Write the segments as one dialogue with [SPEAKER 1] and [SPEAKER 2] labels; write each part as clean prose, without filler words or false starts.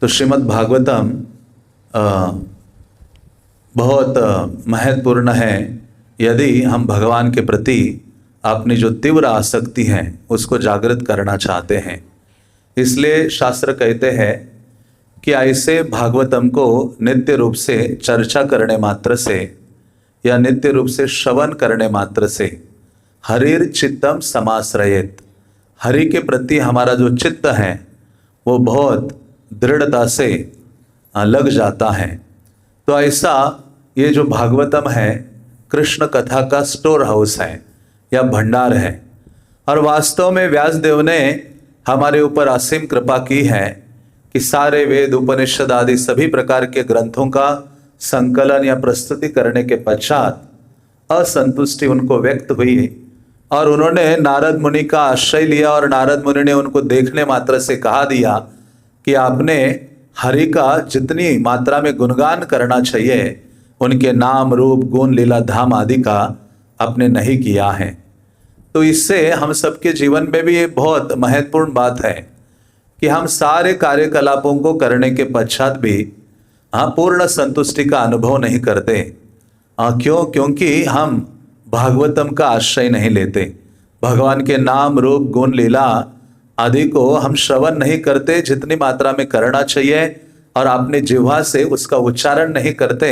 [SPEAKER 1] तो श्रीमद् भागवतम बहुत महत्वपूर्ण है। यदि हम भगवान के प्रति अपनी जो तीव्र आसक्ति है उसको जागृत करना चाहते हैं, इसलिए शास्त्र कहते हैं कि ऐसे भागवतम को नित्य रूप से चर्चा करने मात्र से या नित्य रूप से श्रवण करने मात्र से हरिर चित्तम समाश्रयेत, हरि के प्रति हमारा जो चित्त है वो बहुत दृढ़ता से लग जाता है। तो ऐसा ये जो भागवतम है कृष्ण कथा का स्टोर हाउस है या भंडार है। और वास्तव में व्यासदेव ने हमारे ऊपर असीम कृपा की है कि सारे वेद उपनिषद आदि सभी प्रकार के ग्रंथों का संकलन या प्रस्तुति करने के पश्चात असंतुष्टि उनको व्यक्त हुई और उन्होंने नारद मुनि का आश्रय लिया और नारद मुनि ने उनको देखने मात्र से कहा दिया कि आपने हरि का जितनी मात्रा में गुणगान करना चाहिए उनके नाम रूप गुण लीला धाम आदि का आपने नहीं किया है। तो इससे हम सबके जीवन में भी ये बहुत महत्वपूर्ण बात है कि हम सारे कार्यकलापों को करने के पश्चात भी पूर्ण संतुष्टि का अनुभव नहीं करते। क्यों? क्योंकि हम भागवतम का आश्रय नहीं लेते, भगवान के नाम रूप गुण लीला आदि को हम श्रवण नहीं करते जितनी मात्रा में करना चाहिए और अपने जिह्वा से उसका उच्चारण नहीं करते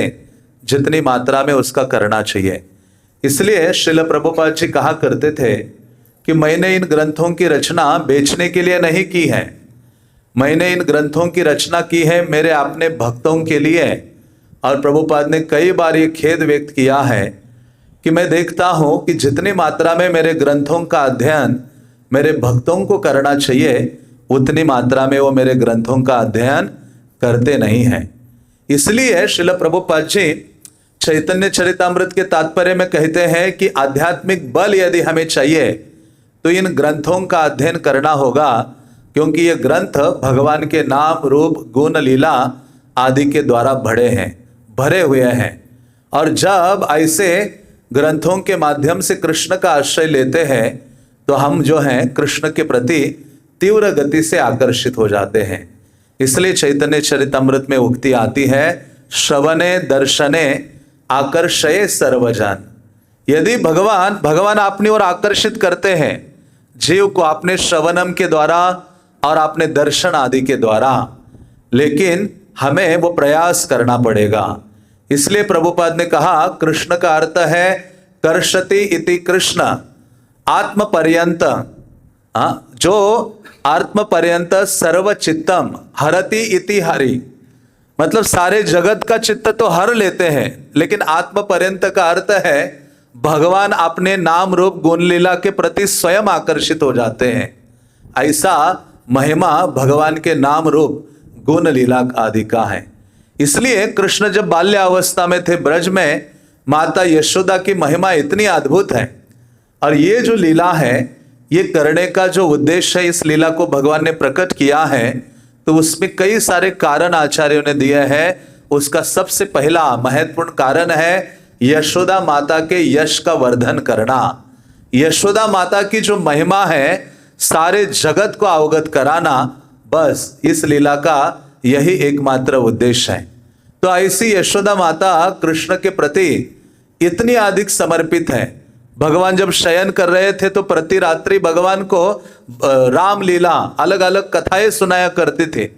[SPEAKER 1] जितनी मात्रा में उसका करना चाहिए। इसलिए श्रील प्रभुपाद जी कहा करते थे कि मैंने इन ग्रंथों की रचना बेचने के लिए नहीं की है, मैंने इन ग्रंथों की रचना की है मेरे अपने भक्तों के लिए। और प्रभुपाद ने कई बार ये खेद व्यक्त किया है कि मैं देखता हूं कि जितनी मात्रा में मेरे ग्रंथों का अध्ययन मेरे भक्तों को करना चाहिए उतनी मात्रा में वो मेरे ग्रंथों का अध्ययन करते नहीं हैं। इसलिए श्रील प्रभुपाद जी चैतन्य चरितामृत के तात्पर्य में कहते हैं कि आध्यात्मिक बल यदि हमें चाहिए तो इन ग्रंथों का अध्ययन करना होगा, क्योंकि ये ग्रंथ भगवान के नाम रूप गुण लीला आदि के द्वारा भरे हुए हैं। और जब ऐसे ग्रंथों के माध्यम से कृष्ण का आश्रय लेते हैं तो हम जो हैं कृष्ण के प्रति तीव्र गति से आकर्षित हो जाते हैं। इसलिए चैतन्य चरितामृत में उक्ति आती है, श्रवणे दर्शने आकर्षये सर्वजन। यदि भगवान अपनी ओर आकर्षित करते हैं जीव को अपने श्रवणम के द्वारा और अपने दर्शन आदि के द्वारा, लेकिन हमें वो प्रयास करना पड़ेगा। इसलिए प्रभुपाद ने कहा कृष्ण का अर्थ है कर्षति इति कृष्ण आत्म पर्यंत, जो आत्म पर्यंत सर्व चित्तम हरति इति हरि, मतलब सारे जगत का चित्त तो हर लेते हैं, लेकिन आत्म पर्यंत का अर्थ है भगवान अपने नाम रूप गुण लीला के प्रति स्वयं आकर्षित हो जाते हैं। ऐसा महिमा भगवान के नाम रूप गुण लीला आदि का है। इसलिए कृष्ण जब बाल्यावस्था में थे ब्रज में, माता यशोदा की महिमा इतनी अद्भुत है। और ये जो लीला है ये करने का जो उद्देश्य है, इस लीला को भगवान ने प्रकट किया है, तो उसमें कई सारे कारण आचार्यों ने दिए हैं। उसका सबसे पहला महत्वपूर्ण कारण है यशोदा माता के यश का वर्धन करना। यशोदा माता की जो महिमा है सारे जगत को अवगत कराना, बस इस लीला का यही एकमात्र उद्देश्य है। तो ऐसी यशोदा माता कृष्ण के प्रति इतनी अधिक समर्पित है। भगवान जब शयन कर रहे थे तो प्रति रात्रि भगवान को रामलीला अलग अलग कथाएं सुनाया करते थे।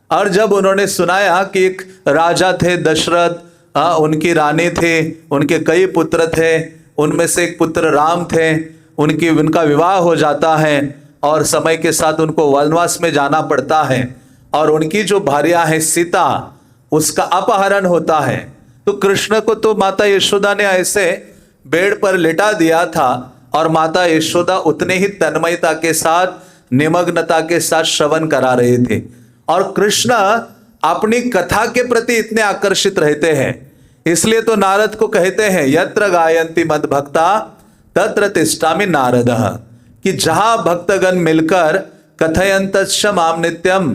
[SPEAKER 1] और जब उन्होंने सुनाया कि एक राजा थे दशरथ, उनकी रानी थी, उनके कई पुत्र थे, उनमें से एक पुत्र राम थे, उनका विवाह हो जाता है और समय के साथ उनको वनवास में जाना पड़ता है, और उनकी जो भार्या है सीता उसका अपहरण होता है। तो कृष्ण को तो माता यशोदा ने ऐसे बेड पर लिटा दिया था और माता यशोदा उतने ही तन्मयता के साथ निमग्नता के साथ श्रवण करा रहे थे। और कृष्ण अपनी कथा के प्रति इतने आकर्षित रहते हैं, इसलिए तो नारद को कहते हैं यत्र गायन्ति मद भक्ता तत्र तिष्ठामि नारदः, कि जहां भक्तगण मिलकर कथयन्तश्च माम नित्यम,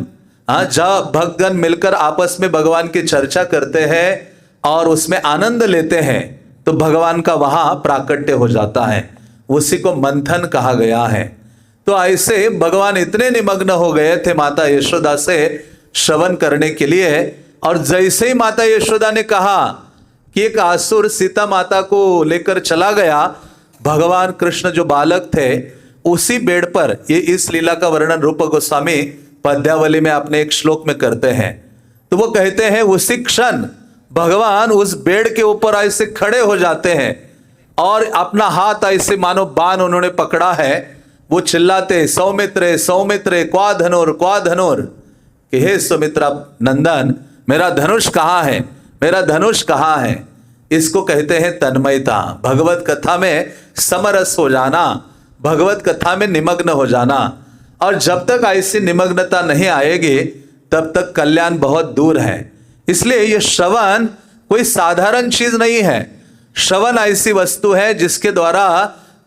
[SPEAKER 1] जहां भक्तगण मिलकर आपस में भगवान की चर्चा करते हैं और उसमें आनंद लेते हैं तो भगवान का वहां प्राकट्य हो जाता है। उसी को मंथन कहा गया है। तो ऐसे भगवान इतने निमग्न हो गए थे माता यशोदा से श्रवण करने के लिए। और जैसे ही माता यशोदा ने कहा कि एक असुर सीता माता को लेकर चला गया, भगवान कृष्ण जो बालक थे उसी बेड़ पर, ये इस लीला का वर्णन रूप गोस्वामी पद्यावली में अपने एक श्लोक में करते हैं। तो वो कहते हैं उसी क्षण भगवान उस बेड़ के ऊपर ऐसे खड़े हो जाते हैं और अपना हाथ ऐसे मानो बाण उन्होंने पकड़ा है। वो चिल्लाते सौमित्रे सौमित्रे क्वा धनुर क्वा धनुर, कि हे सुमित्रा नंदन मेरा धनुष कहाँ है, मेरा धनुष कहाँ है। इसको कहते हैं तन्मयता, भगवत कथा में समरस हो जाना, भगवत कथा में निमग्न हो जाना। और जब तक ऐसी निमग्नता नहीं आएगी तब तक कल्याण बहुत दूर है। इसलिए यह श्रवण कोई साधारण चीज नहीं है। श्रवण ऐसी वस्तु है जिसके द्वारा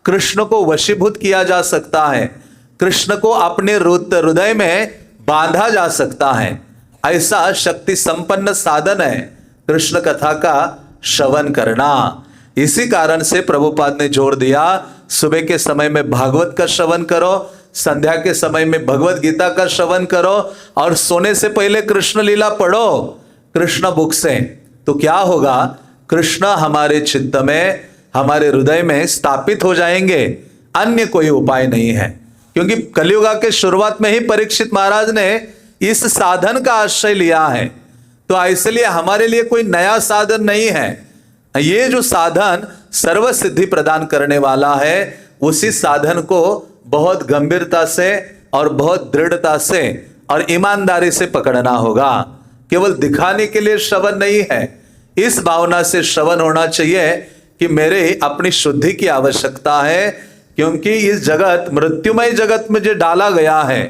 [SPEAKER 1] कृष्ण को वशीभूत किया जा सकता है, कृष्ण को अपने हृदय में बांधा जा सकता है। ऐसा शक्ति संपन्न साधन है कृष्ण कथा का श्रवण करना। इसी कारण से प्रभुपाद ने जोर दिया सुबह के समय में भागवत का श्रवण करो, संध्या के समय में भगवत गीता का श्रवण करो और सोने से पहले कृष्ण लीला पढ़ो कृष्ण बुक से। तो क्या होगा, कृष्ण हमारे चित्त में, हमारे हृदय में स्थापित हो जाएंगे। अन्य कोई उपाय नहीं है, क्योंकि कलियुगा के शुरुआत में ही परीक्षित महाराज ने इस साधन का आश्रय लिया है। तो इसलिए हमारे लिए कोई नया साधन नहीं है। ये जो साधन सर्व सिद्धि प्रदान करने वाला है, उसी साधन को बहुत गंभीरता से और बहुत दृढ़ता से और ईमानदारी से पकड़ना होगा। केवल दिखाने के लिए श्रवण नहीं है, इस भावना से श्रवण होना चाहिए कि मेरे अपनी शुद्धि की आवश्यकता है, क्योंकि इस जगत मृत्युमय जगत में जो डाला गया है,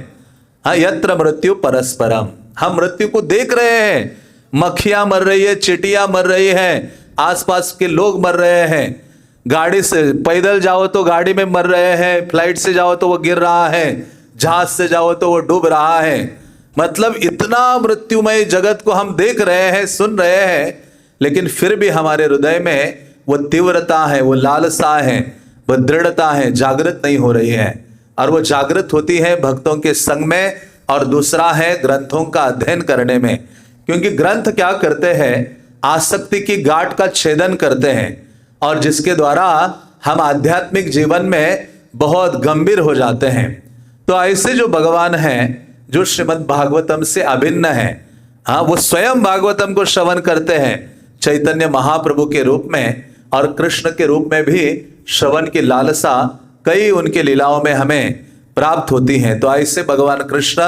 [SPEAKER 1] हाँ, यत्र मृत्यु परस्परम, हम मृत्यु को देख रहे हैं। मक्खियां मर रही है, चिटियां मर रही हैं, आसपास के लोग मर रहे हैं। गाड़ी से पैदल जाओ तो गाड़ी में मर रहे हैं, फ्लाइट से जाओ तो वो गिर रहा है, जहाज से जाओ तो वो डूब रहा है। मतलब इतना मृत्युमय जगत को हम देख रहे हैं, सुन रहे हैं, लेकिन फिर भी हमारे हृदय में वो तीव्रता है, वो लालसा है, वो दृढ़ता है, जागृत नहीं हो रही है। और वो जागृत होती है भक्तों के संग में, और दूसरा है ग्रंथों का अध्ययन करने में। क्योंकि ग्रंथ क्या करते हैं, आसक्ति की गांठ का छेदन करते हैं, और जिसके द्वारा हम आध्यात्मिक जीवन में बहुत गंभीर हो जाते हैं। तो ऐसे जो भगवान हैं, जो श्रीमद् भागवतम से अभिन्न है, हाँ, वो स्वयं भागवतम को श्रवण करते हैं चैतन्य महाप्रभु के रूप में, और कृष्ण के रूप में भी श्रवण की लालसा कई उनके लीलाओं में हमें प्राप्त होती है। तो ऐसे भगवान कृष्ण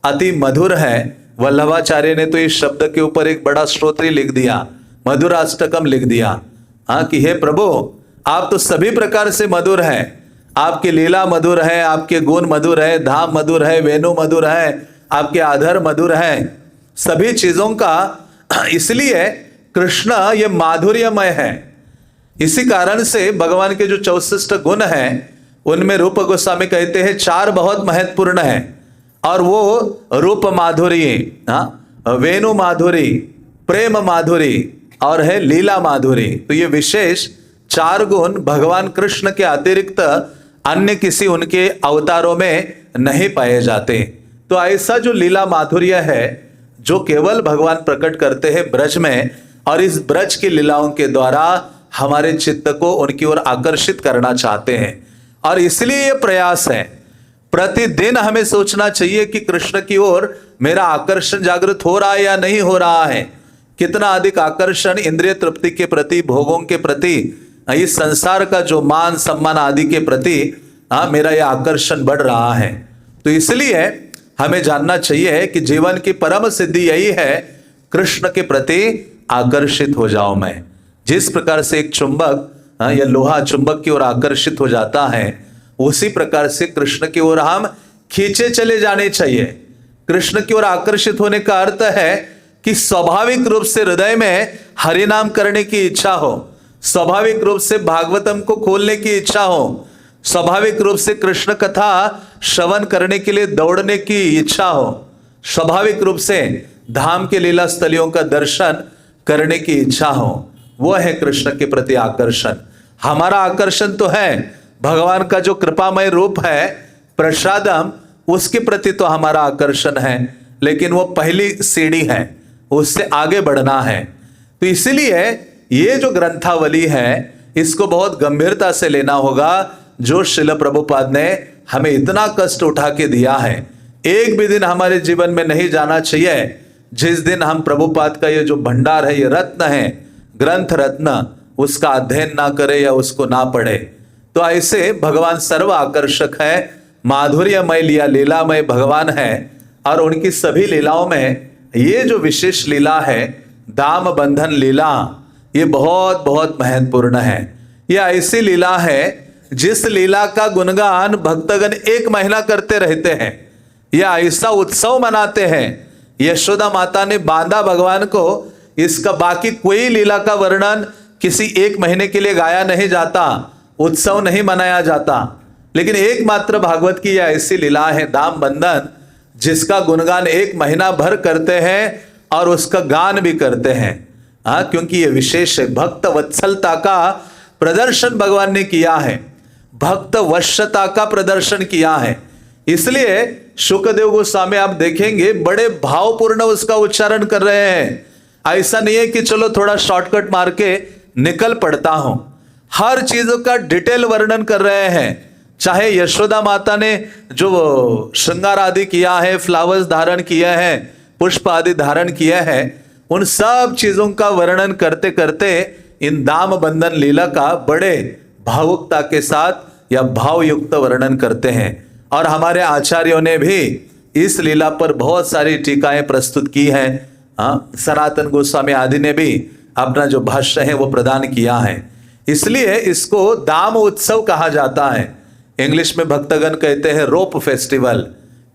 [SPEAKER 1] अति मधुर है। वल्लभाचार्य ने तो इस शब्द के ऊपर एक बड़ा स्तोत्र लिख दिया, मधुराष्टकम लिख दिया, हाँ, कि हे प्रभु आप तो सभी प्रकार से मधुर हैं। आपकी लीला मधुर है, आपके गुण मधुर है, धाम मधुर है, वेणु मधुर है, आपके आधर मधुर है, सभी चीजों का। इसलिए कृष्ण ये माधुर्यमय है। इसी कारण से भगवान के जो 64 गुण हैं उनमें रूप गोस्वामी कहते हैं 4 बहुत महत्वपूर्ण है। और वो रूप माधुरी, हाँ, वेणु माधुरी, प्रेम माधुरी और है लीला माधुरी। तो ये विशेष 4 गुण भगवान कृष्ण के अतिरिक्त अन्य किसी उनके अवतारों में नहीं पाए जाते। तो ऐसा जो लीला माधुर्य है जो केवल भगवान प्रकट करते हैं ब्रज में, और इस ब्रज की लीलाओं के द्वारा हमारे चित्त को उनकी ओर आकर्षित करना चाहते हैं। और इसलिए यह प्रयास है, प्रतिदिन हमें सोचना चाहिए कि कृष्ण की ओर मेरा आकर्षण जागृत हो रहा है या नहीं हो रहा है। कितना अधिक आकर्षण इंद्रिय तृप्ति के प्रति, भोगों के प्रति, इस संसार का जो मान सम्मान आदि के प्रति मेरा यह आकर्षण बढ़ रहा है। तो इसलिए हमें जानना चाहिए कि जीवन की परम सिद्धि यही है, कृष्ण के प्रति आकर्षित हो जाओ मैं। जिस प्रकार से एक चुंबक या लोहा चुंबक की ओर आकर्षित हो जाता है, उसी प्रकार से कृष्ण की ओर हम खींचे चले जाने चाहिए। कृष्ण की ओर आकर्षित होने का अर्थ है कि स्वाभाविक रूप से हृदय में हरि नाम करने की इच्छा हो, स्वाभाविक रूप से भागवतम को खोलने की इच्छा हो, स्वाभाविक रूप से कृष्ण कथा श्रवण करने के लिए दौड़ने की इच्छा हो, स्वाभाविक रूप से धाम के लीला स्थलियों का दर्शन करने की इच्छा हो। वो है कृष्ण के प्रति आकर्षण। हमारा आकर्षण तो है भगवान का जो कृपामय रूप है प्रसादम, उसके प्रति तो हमारा आकर्षण है, लेकिन वो पहली सीढ़ी है, उससे आगे बढ़ना है। तो इसीलिए ये जो ग्रंथावली है इसको बहुत गंभीरता से लेना होगा। जो श्रील प्रभुपाद ने हमें इतना कष्ट उठा के दिया है, एक भी दिन हमारे जीवन में नहीं जाना चाहिए जिस दिन हम प्रभुपाद का ये जो भंडार है, ये रत्न है, ग्रंथ रत्न, उसका अध्ययन ना करे या उसको ना पढ़े। तो ऐसे भगवान सर्व आकर्षक है, माधुर्यमय लीलामय भगवान है। और उनकी सभी लीलाओं में ये जो विशेष लीला है दाम बंधन लीला, ये बहुत बहुत महत्वपूर्ण है। ये ऐसी लीला है जिस लीला का गुणगान भक्तगण 1 महीना करते रहते हैं। यह ऐसा उत्सव मनाते हैं। यशोदा माता ने बांधा भगवान को, इसका बाकी कोई लीला का वर्णन किसी 1 महीने के लिए गाया नहीं जाता, उत्सव नहीं मनाया जाता। लेकिन एकमात्र भागवत की यह ऐसी लीला है दाम बंधन, जिसका गुणगान 1 महीना भर करते हैं और उसका गान भी करते हैं। क्योंकि यह विशेष है, भक्त वत्सलता का प्रदर्शन भगवान ने किया है, भक्त वश्यता का प्रदर्शन किया है। इसलिए शुकदेव गोस्वामी आप देखेंगे बड़े भावपूर्ण उसका उच्चारण कर रहे हैं। ऐसा नहीं है कि चलो थोड़ा शॉर्टकट मार के निकल पड़ता हूं, हर चीजों का डिटेल वर्णन कर रहे हैं। चाहे यशोदा माता ने जो श्रृंगार आदि किया है, फ्लावर्स धारण किए हैं, पुष्प आदि धारण किए हैं, उन सब चीजों का वर्णन करते करते इन दाम बंधन लीला का बड़े भावुकता के साथ या भावयुक्त वर्णन करते हैं। और हमारे आचार्यों ने भी इस लीला पर बहुत सारी टीकाएं प्रस्तुत की हैं। सनातन गोस्वामी आदि ने भी अपना जो भाष्य है वो प्रदान किया है। इसलिए इसको दाम उत्सव कहा जाता है। इंग्लिश में भक्तगण कहते हैं रोप फेस्टिवल,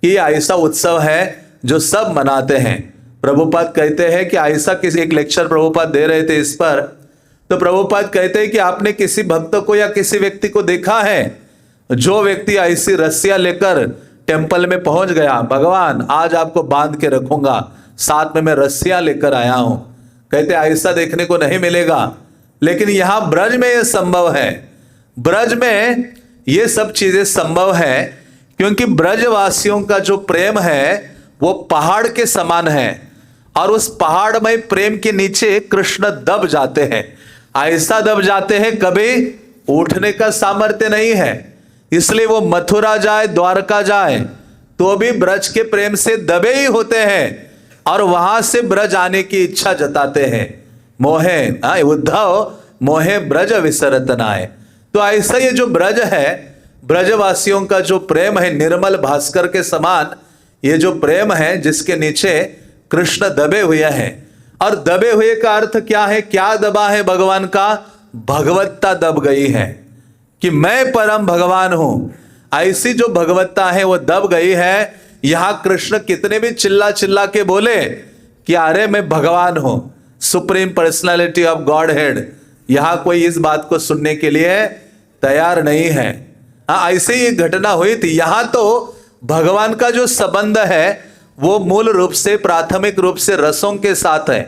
[SPEAKER 1] कि ऐसा उत्सव है जो सब मनाते हैं। प्रभुपाद कहते हैं कि ऐसा किसी, एक लेक्चर प्रभुपाद दे रहे थे इस पर, तो प्रभुपाद कहते हैं कि आपने किसी भक्त को या किसी व्यक्ति को देखा है, जो व्यक्ति ऐसी रस्सियां लेकर टेंपल में पहुंच गया, भगवान आज आपको बांध के रखूंगा, साथ में मैं रस्सियां लेकर आया हूं, कहते ऐसा देखने को नहीं मिलेगा। लेकिन यहां ब्रज में यह संभव है। ब्रज में ये सब चीजें संभव है क्योंकि ब्रजवासियों का जो प्रेम है वो पहाड़ के समान है, और उस पहाड़मय प्रेम के नीचे कृष्ण दब जाते हैं। ऐसा दब जाते हैं कभी उठने का सामर्थ्य नहीं है। इसलिए वो मथुरा जाए, द्वारका जाए, तो भी ब्रज के प्रेम से दबे ही होते हैं और वहां से ब्रज आने की इच्छा जताते हैं। मोहे उद्धव मोहे ब्रज विसरत नाय। तो ऐसा ये जो ब्रज है, ब्रजवासियों का जो प्रेम है निर्मल भास्कर के समान, ये जो प्रेम है जिसके नीचे कृष्ण दबे हुए हैं। और दबे हुए का अर्थ क्या है, क्या दबा है भगवान का, भगवत्ता दब गई है कि मैं परम भगवान हूं। ऐसी जो भगवत्ता है वो दब गई है। यहां कृष्ण कितने भी चिल्ला चिल्ला के बोले कि अरे मैं भगवान हूं, supreme personality of God head, यहां कोई इस बात को सुनने के लिए तैयार नहीं है। ऐसे ही एक घटना हुई थी। यहां तो भगवान का जो संबंध है वो मूल रूप से, प्राथमिक रूप से रसों के साथ है।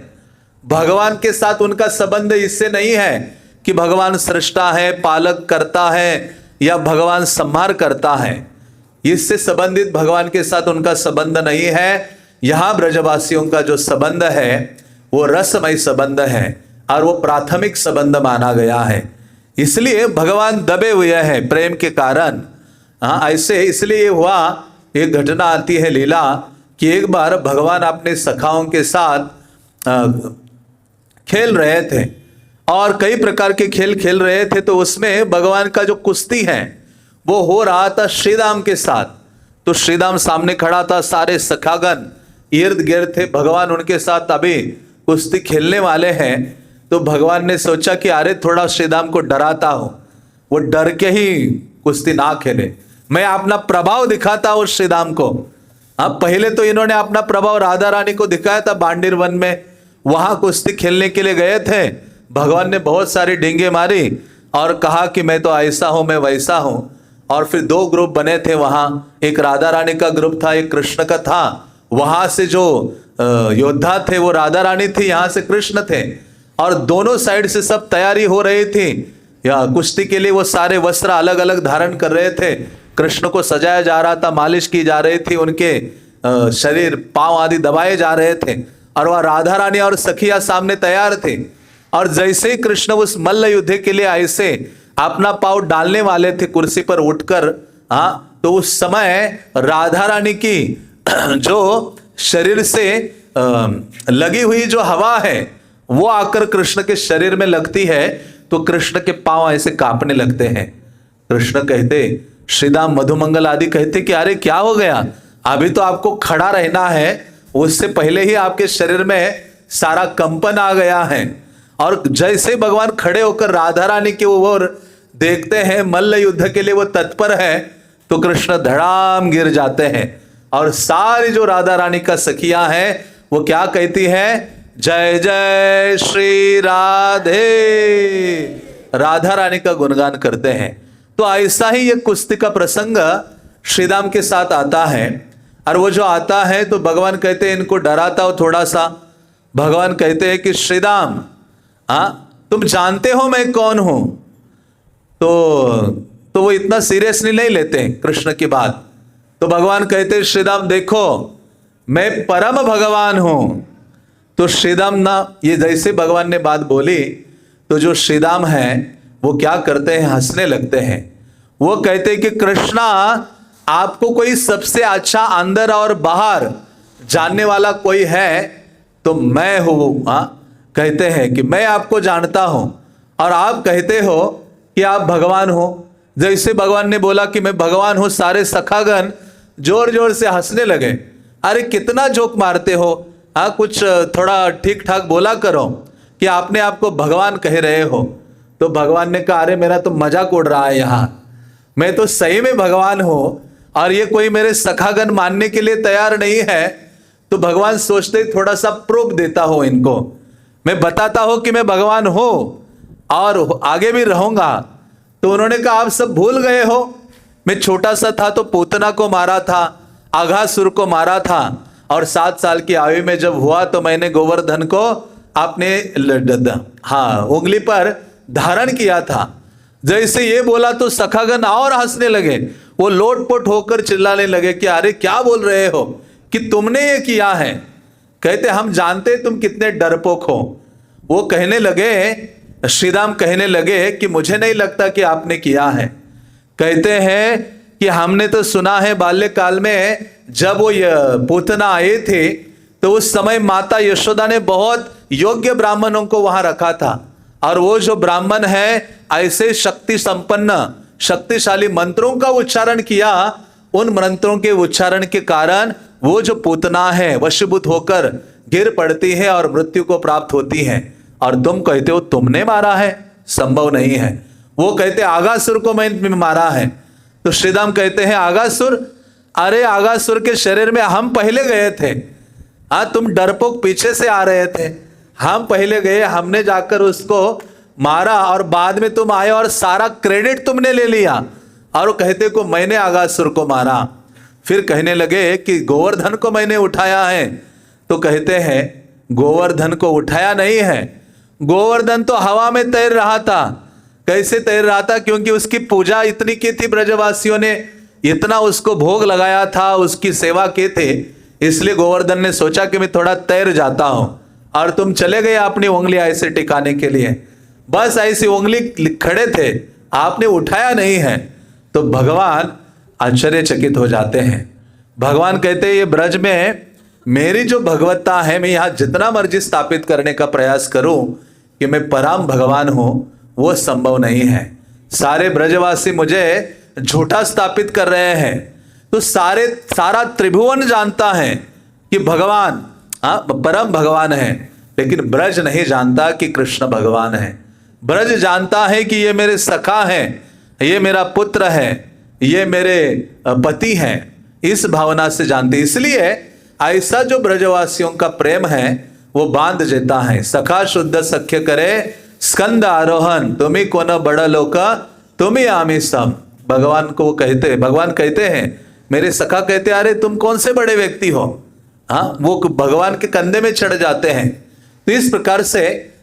[SPEAKER 1] भगवान के साथ उनका संबंध इससे नहीं है कि भगवान सृष्टा है, पालक करता है, या भगवान संहार करता है। इससे संबंधित भगवान के साथ उनका संबंध नहीं है। यहां ब्रजवासियों का जो संबंध है वो रसमय संबंध है और वो प्राथमिक संबंध माना गया है। इसलिए भगवान दबे हुए हैं प्रेम के कारण। ऐसे इसलिए हुआ, एक घटना आती है लीला कि एक बार भगवान अपने सखाओं के साथ खेल रहे थे और कई प्रकार के खेल खेल रहे थे। तो उसमें भगवान का जो कुश्ती है वो हो रहा था श्रीराम के साथ। तो श्रीराम सामने खड़ा था, सारे सखागण इर्द गिर्द थे, भगवान उनके साथ अभी कुश्ती खेलने वाले हैं। तो भगवान ने सोचा कि अरे थोड़ा श्रीराम को डराता हूं, वो डर के ही कुश्ती ना खेले, मैं अपना प्रभाव दिखाता हूं श्रीराम को। पहले तो इन्होंने अपना प्रभाव राधा रानी को दिखाया था बांडीर वन में, वहां कुश्ती खेलने के लिए गए थे। भगवान ने बहुत सारी डींगे मारी और कहा कि मैं तो ऐसा हूं, मैं वैसा हूं। और फिर 2 ग्रुप बने थे वहां, एक राधा रानी का ग्रुप था, एक कृष्ण का था। वहां से जो योद्धा थे वो राधा रानी थी, यहां से कृष्ण थे, और दोनों साइड से सब तैयारी हो रही थी या कुश्ती के लिए। वो सारे वस्त्र अलग अलग धारण कर रहे थे, कृष्ण को सजाया जा रहा था, मालिश की जा रही थी उनके शरीर पांव आदि दबाए जा रहे थे और वह राधा रानी और सखिया सामने तैयार थे। और जैसे ही कृष्ण उस मल्ल युद्ध के लिए ऐसे अपना पांव डालने वाले थे कुर्सी पर उठकर, तो उस समय राधा रानी की जो शरीर से लगी हुई जो हवा है वो आकर कृष्ण के शरीर में लगती है, तो कृष्ण के पांव ऐसे कांपने लगते हैं। कृष्ण कहते, श्रीदाम मधुमंगल आदि कहते कि अरे क्या हो गया, अभी तो आपको खड़ा रहना है, उससे पहले ही आपके शरीर में सारा कंपन आ गया है। और जैसे भगवान खड़े होकर राधा रानी की ओर देखते हैं, मल्ल युद्ध के लिए वो तत्पर है, तो कृष्ण धड़ाम गिर जाते हैं। और सारी जो राधा रानी का सखियां हैं वो क्या कहती है, जय जय श्री राधे, राधा रानी का गुणगान करते हैं। तो ऐसा ही ये कुश्ती का प्रसंग श्रीदाम के साथ आता है। और वो जो आता है तो भगवान कहते हैं, इनको डराता हो थोड़ा सा। भगवान कहते हैं कि श्रीदाम, तुम जानते हो मैं कौन हूं? तो वो इतना सीरियसली नहीं लेते कृष्ण की बात। तो भगवान कहते हैं, श्रीदाम देखो मैं परम भगवान हूं। तो श्रीदाम ना, ये जैसे भगवान ने बात बोली तो जो श्रीदाम है वो क्या करते हैं, हंसने लगते हैं। वो कहते हैं कि कृष्णा, आपको कोई सबसे अच्छा अंदर और बाहर जानने वाला कोई है तो मैं हूं। कहते हैं कि मैं आपको जानता हूं और आप कहते हो कि आप भगवान हो। जैसे भगवान ने बोला कि मैं भगवान हूं, सारे सखागण जोर जोर से हंसने लगे। अरे कितना जोक मारते हो, कुछ थोड़ा ठीक ठाक बोला करो कि आपने आपको भगवान कह रहे हो। तो भगवान ने कहा, अरे मेरा तो मजाक उड़ रहा है यहाँ, मैं तो सही में भगवान हूं और ये कोई मेरे सखागण मानने के लिए तैयार नहीं है। तो भगवान सोचते थोड़ा सा प्रूफ देता हो इनको, मैं बताता हूं कि मैं भगवान हूं और आगे भी रहूंगा। तो उन्होंने कहा, आप सब भूल गए हो, मैं छोटा सा था तो पूतना को मारा था, अघासुर को मारा था, और 7 साल की आयु में जब हुआ तो मैंने गोवर्धन को अपने उंगली पर धारण किया था। जैसे ये बोला तो सखागण और हंसने लगे। वो लोटपोट होकर चिल्लाने लगे कि अरे क्या बोल रहे हो कि तुमने ये किया है। कहते, हम जानते तुम कितने डरपोक हो। वो कहने लगे, श्रीराम कहने लगे कि मुझे नहीं लगता कि आपने किया है। कहते हैं कि हमने तो सुना है बाल्यकाल में जब वो पूतना आए थे तो उस समय माता यशोदा ने बहुत योग्य ब्राह्मणों को वहां रखा था, और वो जो ब्राह्मण है ऐसे शक्ति संपन्न शक्तिशाली मंत्रों का उच्चारण किया। उन मंत्रों के उच्चारण के कारण वो जो पूतना है वशीभूत होकर गिर पड़ती है और मृत्यु को प्राप्त होती है। और तुम कहते हो तुमने मारा है, संभव नहीं है। वो कहते आगासुर को मैंने मारा है। तो श्रीराम कहते हैं, आगासुर, अरे आगासुर के शरीर में हम पहले गए थे। तुम डरपोक पीछे से आ रहे थे, हम पहले गए, हमने जाकर उसको मारा और बाद में तुम आए और सारा क्रेडिट तुमने ले लिया। और वो कहते को मैंने आगासुर को मारा। फिर कहने लगे कि गोवर्धन को मैंने उठाया है। तो कहते हैं गोवर्धन को उठाया नहीं है, गोवर्धन तो हवा में तैर रहा था। कैसे तैर रहा था? क्योंकि उसकी पूजा इतनी की थी, ब्रजवासियों ने इतना उसको भोग लगाया था, उसकी सेवा की थे, इसलिए गोवर्धन ने सोचा कि मैं थोड़ा तैर जाता हूं। और तुम चले गए अपनी उंगली ऐसे टिकाने के लिए, बस ऐसी उंगली खड़े थे, आपने उठाया नहीं है। तो भगवान आश्चर्यचकित हो जाते हैं। भगवान कहते हैं, ये ब्रज में मेरी जो भगवत्ता है, मैं यहां जितना मर्जी स्थापित करने का प्रयास करूं कि मैं परम भगवान हूं, वो संभव नहीं है। सारे ब्रजवासी मुझे झूठा स्थापित कर रहे हैं। तो सारा त्रिभुवन जानता है कि भगवान परम भगवान है, लेकिन ब्रज नहीं जानता कि कृष्ण भगवान है। ब्रज जानता है कि ये मेरे सखा हैं, ये मेरा पुत्र है, ये मेरे पति हैं, इस भावना से जानते। इसलिए ऐसा जो ब्रजवासियों का प्रेम है वो बांध देता है। सखा शुद्ध सख्य करे स्कंद आरोहण, तुम्ही कोन बड़ा लोका तुम्ही आमी सम। भगवान को कहते, भगवान कहते हैं, मेरे सखा कहते, अरे तुम कौन से बड़े व्यक्ति हो। वो भगवान के कंधे में चढ़ जाते हैं। तो इस प्रकार से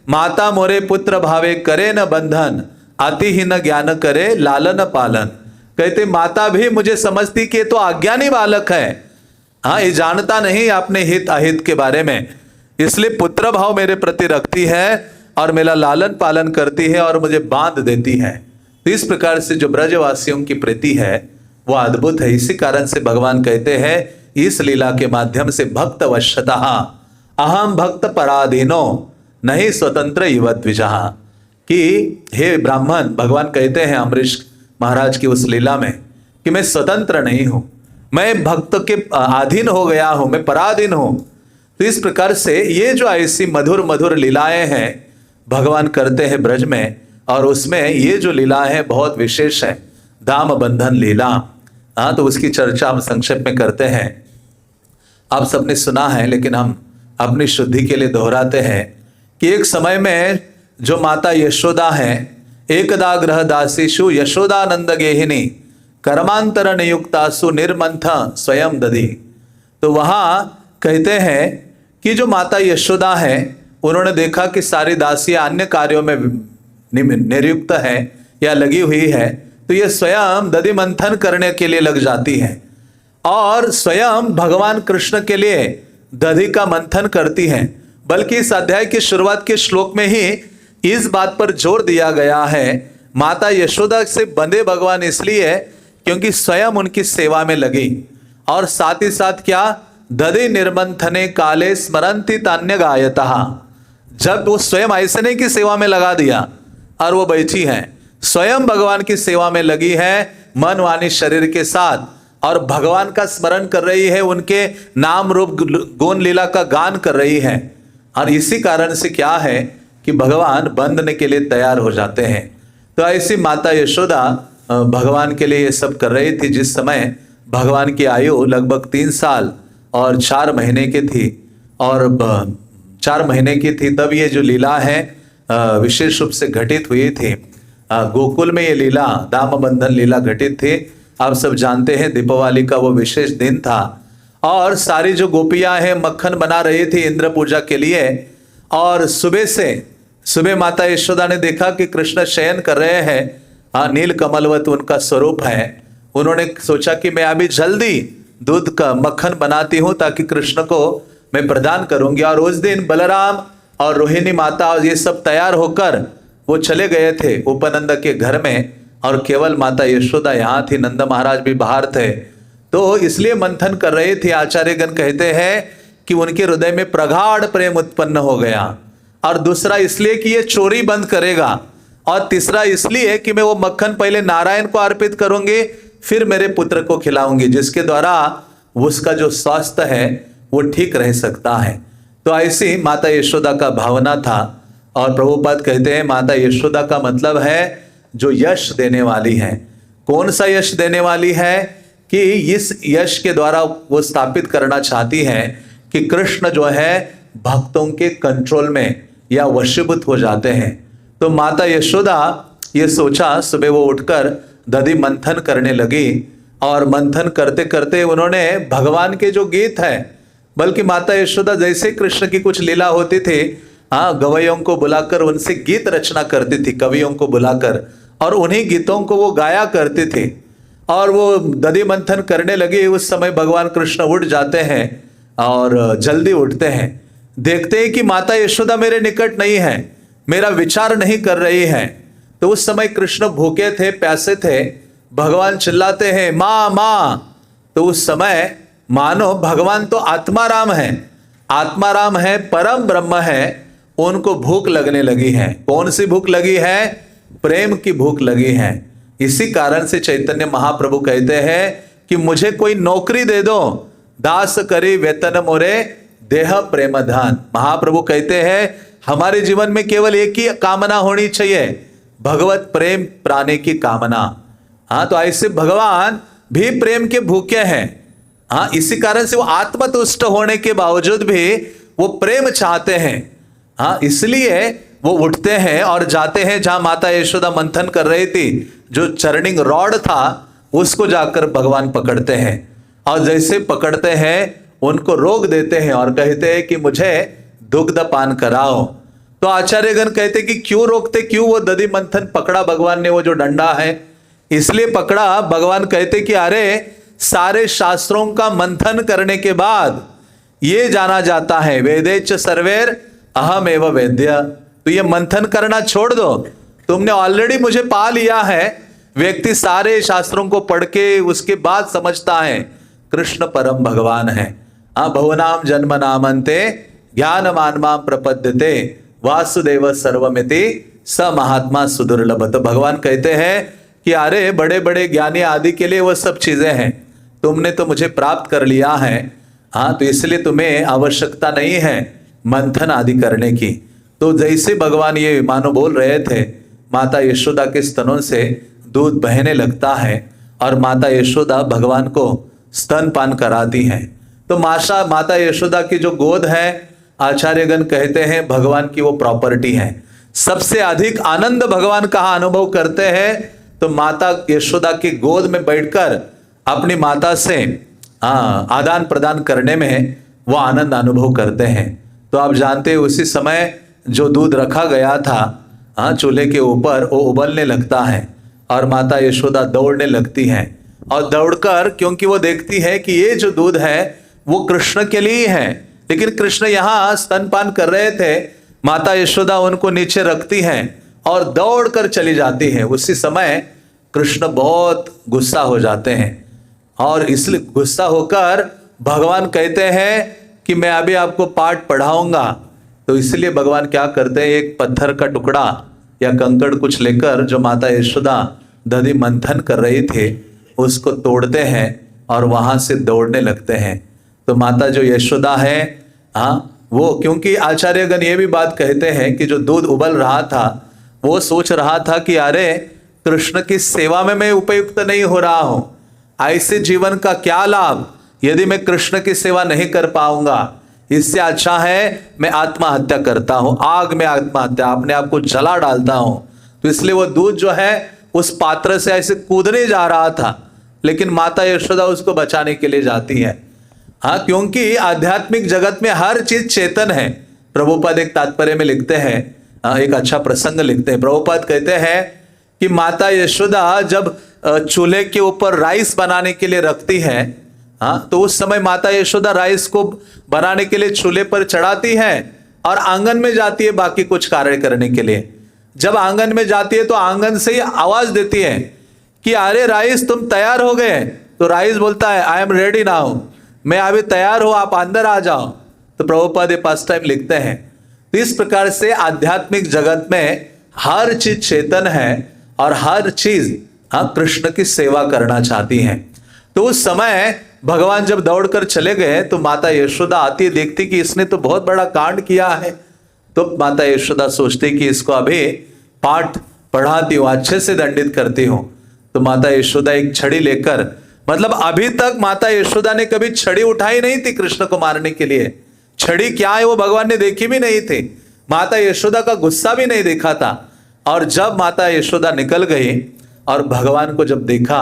[SPEAKER 1] माता मोरे पुत्र भावे करे न बंधन, अति ही न ज्ञान करे लालन पालन। कहते माता भी मुझे समझती कि तो अज्ञानी बालक है, हाँ, ये जानता नहीं अपने हित अहित के बारे में, इसलिए पुत्र भाव मेरे प्रति रखती है और मेरा लालन पालन करती है और मुझे बांध देती है। तो इस प्रकार से जो ब्रजवासियों की प्रीति है वो अद्भुत है। इसी कारण से भगवान कहते हैं इस लीला के माध्यम से भक्त वशतः अहम भक्त पराधीनो नहीं स्वतंत्र इव द्विजः, कि हे ब्राह्मण, भगवान कहते हैं अम्बरीश महाराज की उस लीला में कि मैं स्वतंत्र नहीं हूं, मैं भक्त के अधीन हो गया हूं, मैं पराधीन हूं। तो इस प्रकार से ये जो ऐसी मधुर मधुर लीलाएं हैं भगवान करते हैं ब्रज में, और उसमें ये जो लीला है बहुत विशेष है, दाम बंधन लीला। हाँ, तो उसकी चर्चा हम संक्षेप में करते हैं। आप सबने सुना है, लेकिन हम अपनी शुद्धि के लिए दोहराते हैं कि एक समय में जो माता यशोदा है, एकदा ग्रह दासीषु यशोदानंद गेहिनी कर्मांतर नियुक्तासु निर्मंथ स्वयं दधी। तो वहां कहते हैं कि जो माता यशोदा है उन्होंने देखा कि सारी दासियां अन्य कार्यों में नियुक्त है या लगी हुई है, तो ये स्वयं दधि मंथन करने के लिए लग जाती है और स्वयं भगवान कृष्ण के लिए दधि का मंथन करती हैं। बल्कि इस अध्याय की शुरुआत के श्लोक में ही इस बात पर जोर दिया गया है, माता यशोदा से बंधे भगवान इसलिए क्योंकि स्वयं उनकी सेवा में लगी, और साथ ही साथ क्या, दधि निर्मंथने काले स्मरंती तान्य गायतः, जब वो स्वयं ऐसे नहीं की सेवा में लगा दिया और वो बैठी हैं, स्वयं भगवान की सेवा में लगी है मन वाणी शरीर के साथ, और भगवान का स्मरण कर रही है, उनके नाम रूप गुण लीला का गान कर रही है। और इसी कारण से क्या है कि भगवान बंधने के लिए तैयार हो जाते हैं। तो ऐसी माता यशोदा भगवान के लिए ये सब कर रही थी। जिस समय भगवान की आयु लगभग 3 साल और 4 महीने की थी, और 4 महीने की थी, तब ये जो लीला है विशेष रूप से घटित हुई थी। गोकुल में ये लीला दाम बंधन लीला घटित थी। आप सब जानते हैं दीपावली का वो विशेष दिन था, और सारी जो गोपियां हैं मक्खन बना रही थी इंद्र पूजा के लिए। और सुबह माता यशोदा ने देखा कि कृष्ण शयन कर रहे हैं, नील कमलवत उनका स्वरूप है। उन्होंने सोचा कि मैं अभी जल्दी दूध का मक्खन बनाती हूँ ताकि कृष्ण को मैं प्रदान करूंगी। और उस दिन बलराम और रोहिणी माता और ये सब तैयार होकर वो चले गए थे उपनंद के घर में, और केवल माता यशोदा यहाँ थी, नंद महाराज भी बाहर थे। तो इसलिए मंथन कर रहे थे। आचार्यगण कहते हैं कि उनके हृदय में प्रगाढ़ प्रेम उत्पन्न हो गया, और दूसरा इसलिए कि ये चोरी बंद करेगा, और तीसरा इसलिए कि मैं वो मक्खन पहले नारायण को अर्पित करूंगी, फिर मेरे पुत्र को खिलाऊंगी, जिसके द्वारा उसका जो स्वास्थ्य है वो ठीक रह सकता है। तो ऐसी माता यशोदा का भावना था। और प्रभुपाद कहते हैं माता यशोदा का मतलब है जो यश देने वाली है। कौन सा यश देने वाली है कि इस यश के द्वारा वो स्थापित करना चाहती है कि कृष्ण जो है भक्तों के कंट्रोल में या वशीभूत हो जाते हैं। तो माता यशोदा ये सोचा, सुबह वो उठकर दधि मंथन करने लगी, और मंथन करते करते उन्होंने भगवान के जो गीत है, बल्कि माता यशोदा जैसे कृष्ण की कुछ लीला होती थी, गवैयों को बुलाकर उनसे गीत रचना करती थी, कवियों को बुलाकर, और उन्हीं गीतों को वो गाया करती थी। और वो दधि मंथन करने लगी, उस समय भगवान कृष्ण उठ जाते हैं और जल्दी उठते हैं, देखते हैं कि माता यशोदा मेरे निकट नहीं है, मेरा विचार नहीं कर रही है। तो उस समय कृष्ण भूखे थे, प्यासे थे, भगवान चिल्लाते हैं माँ माँ। तो उस समय मानो भगवान तो आत्माराम है, आत्माराम है, परम ब्रह्म है, उनको भूख लगने लगी है। कौन सी भूख लगी है? प्रेम की भूख लगी है। इसी कारण से चैतन्य महाप्रभु कहते हैं कि मुझे कोई नौकरी दे दो, दास करी वेतन मोरे देह प्रेम धन। महाप्रभु कहते हैं हमारे जीवन में केवल एक ही कामना होनी चाहिए, भगवत प्रेम प्राणे की कामना। हाँ, तो ऐसे भगवान भी प्रेम के भूखे हैं। हाँ, इसी कारण से वो आत्मतुष्ट होने के बावजूद भी वो प्रेम चाहते हैं। हाँ, इसलिए वो उठते हैं और जाते हैं जहां माता यशोदा मंथन कर रही थी, जो चर्निंग रॉड था उसको जाकर भगवान पकड़ते हैं, और जैसे पकड़ते हैं उनको रोक देते हैं और कहते हैं कि मुझे दुग्ध पान कराओ। तो आचार्यगण कहते कि क्यों रोकते, क्यों? वो दधि मंथन पकड़ा भगवान ने, वो जो डंडा है इसलिए पकड़ा। भगवान कहते कि अरे सारे शास्त्रों का मंथन करने के बाद ये जाना जाता है, वेदेच सर्वेर अहम एव वेद्य। तो ये मंथन करना छोड़ दो, तुमने ऑलरेडी मुझे पा लिया है। व्यक्ति सारे शास्त्रों को पढ़ के उसके बाद समझता है कृष्ण परम भगवान है। भवनाम जन्म नामंते ज्ञान मानमा प्रपद्यते वासुदेव सर्वमिति स महात्मा सुदुर्लभ। तो भगवान कहते हैं कि अरे बड़े बड़े ज्ञानी आदि के लिए वो सब चीजें हैं, तुमने तो मुझे प्राप्त कर लिया है। तो इसलिए तुम्हें आवश्यकता नहीं है मंथन आदि करने की। तो जैसे भगवान ये मानो बोल रहे थे, माता यशोदा के स्तनों से दूध बहने लगता है और माता यशोदा भगवान को स्तनपान कराती हैं। तो माता यशोदा की जो गोद है, आचार्यगण कहते हैं भगवान की वो प्रॉपर्टी है। सबसे अधिक आनंद भगवान कहाँ अनुभव करते हैं? तो माता यशोदा की गोद में बैठकर अपनी माता से आदान प्रदान करने में वो आनंद अनुभव करते हैं। तो आप जानते हैं उसी समय जो दूध रखा गया था चूल्हे के ऊपर, वो उबलने लगता है और माता यशोदा दौड़ने लगती हैं। और दौड़कर, क्योंकि वो देखती है कि ये जो दूध है वो कृष्ण के लिए ही है, लेकिन कृष्ण यहाँ स्तनपान कर रहे थे, माता यशोदा उनको नीचे रखती हैं और दौड़कर चली जाती है। उसी समय कृष्ण बहुत गुस्सा हो जाते हैं और इसलिए गुस्सा होकर भगवान कहते हैं कि मैं अभी आपको पाठ पढ़ाऊंगा। तो इसलिए भगवान क्या करते हैं, एक पत्थर का टुकड़ा या कंकड़ कुछ लेकर जो माता यशोदा दधि मंथन कर रही थे उसको तोड़ते हैं और वहां से दौड़ने लगते हैं। तो माता जो यशोदा है वो, क्योंकि आचार्यगण ये भी बात कहते हैं कि जो दूध उबल रहा था वो सोच रहा था कि अरे कृष्ण की सेवा में मैं उपयुक्त नहीं हो रहा हूं, ऐसे जीवन का क्या लाभ यदि मैं कृष्ण की सेवा नहीं कर पाऊंगा, इससे अच्छा है मैं आत्महत्या करता हूं, आग में आत्महत्या, अपने आप को जला डालता हूं। तो इसलिए वो दूध जो है उस पात्र से ऐसे कूदने जा रहा था, लेकिन माता यशोदा उसको बचाने के लिए जाती है। क्योंकि आध्यात्मिक जगत में हर चीज चेतन है। प्रभुपाद एक तात्पर्य में लिखते हैं, एक अच्छा प्रसंग लिखते हैं। प्रभुपाद कहते हैं कि माता यशोदा जब चूल्हे के ऊपर राइस बनाने के लिए रखती है, तो उस समय माता यशोदा राइस को बनाने के लिए चूल्हे पर चढ़ाती है और आंगन में जाती है बाकी कुछ कार्य करने के लिए। जब आंगन में जाती है तो आंगन से ही आवाज देती है कि अरे राइस तुम तैयार हो गए। तो राइस बोलता है आई एम रेडी नाउ, मैं अभी तैयार हूं, आप अंदर आ जाओ। तो प्रभुपाद पास्ट टाइम लिखते हैं। तो इस प्रकार से आध्यात्मिक जगत में हर चीज चेतन है और हर चीज कृष्ण की सेवा करना चाहती है। तो उस समय भगवान जब दौड़कर चले गए तो माता यशोदा आती, देखती कि इसने तो बहुत बड़ा कांड किया है। तो माता यशोदा सोचती कि इसको अभी पाठ पढ़ाती हूँ, अच्छे से दंडित करती हूँ। तो माता यशोदा एक छड़ी लेकर, मतलब अभी तक माता यशोदा ने कभी छड़ी उठाई नहीं थी कृष्ण को मारने के लिए। छड़ी क्या है वो भगवान ने देखी भी नहीं थी, माता यशोदा का गुस्सा भी नहीं देखा था। और जब माता यशोदा निकल गई और भगवान को जब देखा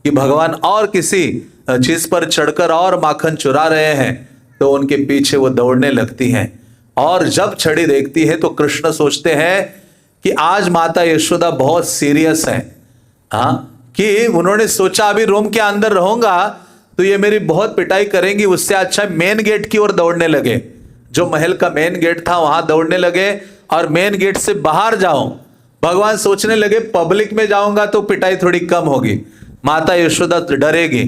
[SPEAKER 1] कि भगवान और किसी चीज पर चढ़कर और माखन चुरा रहे हैं, तो उनके पीछे वो दौड़ने लगती हैं। और जब छड़ी देखती है तो कृष्ण सोचते हैं कि आज माता यशोदा बहुत सीरियस है, कि उन्होंने सोचा अभी रूम के अंदर रहूंगा तो ये मेरी बहुत पिटाई करेंगी, उससे अच्छा मेन गेट की ओर दौड़ने लगे। जो महल का मेन गेट था वहां दौड़ने लगे और मेन गेट से बाहर जाओ। भगवान सोचने लगे पब्लिक में जाऊंगा तो पिटाई थोड़ी कम होगी, माता यशोदा डरेगी।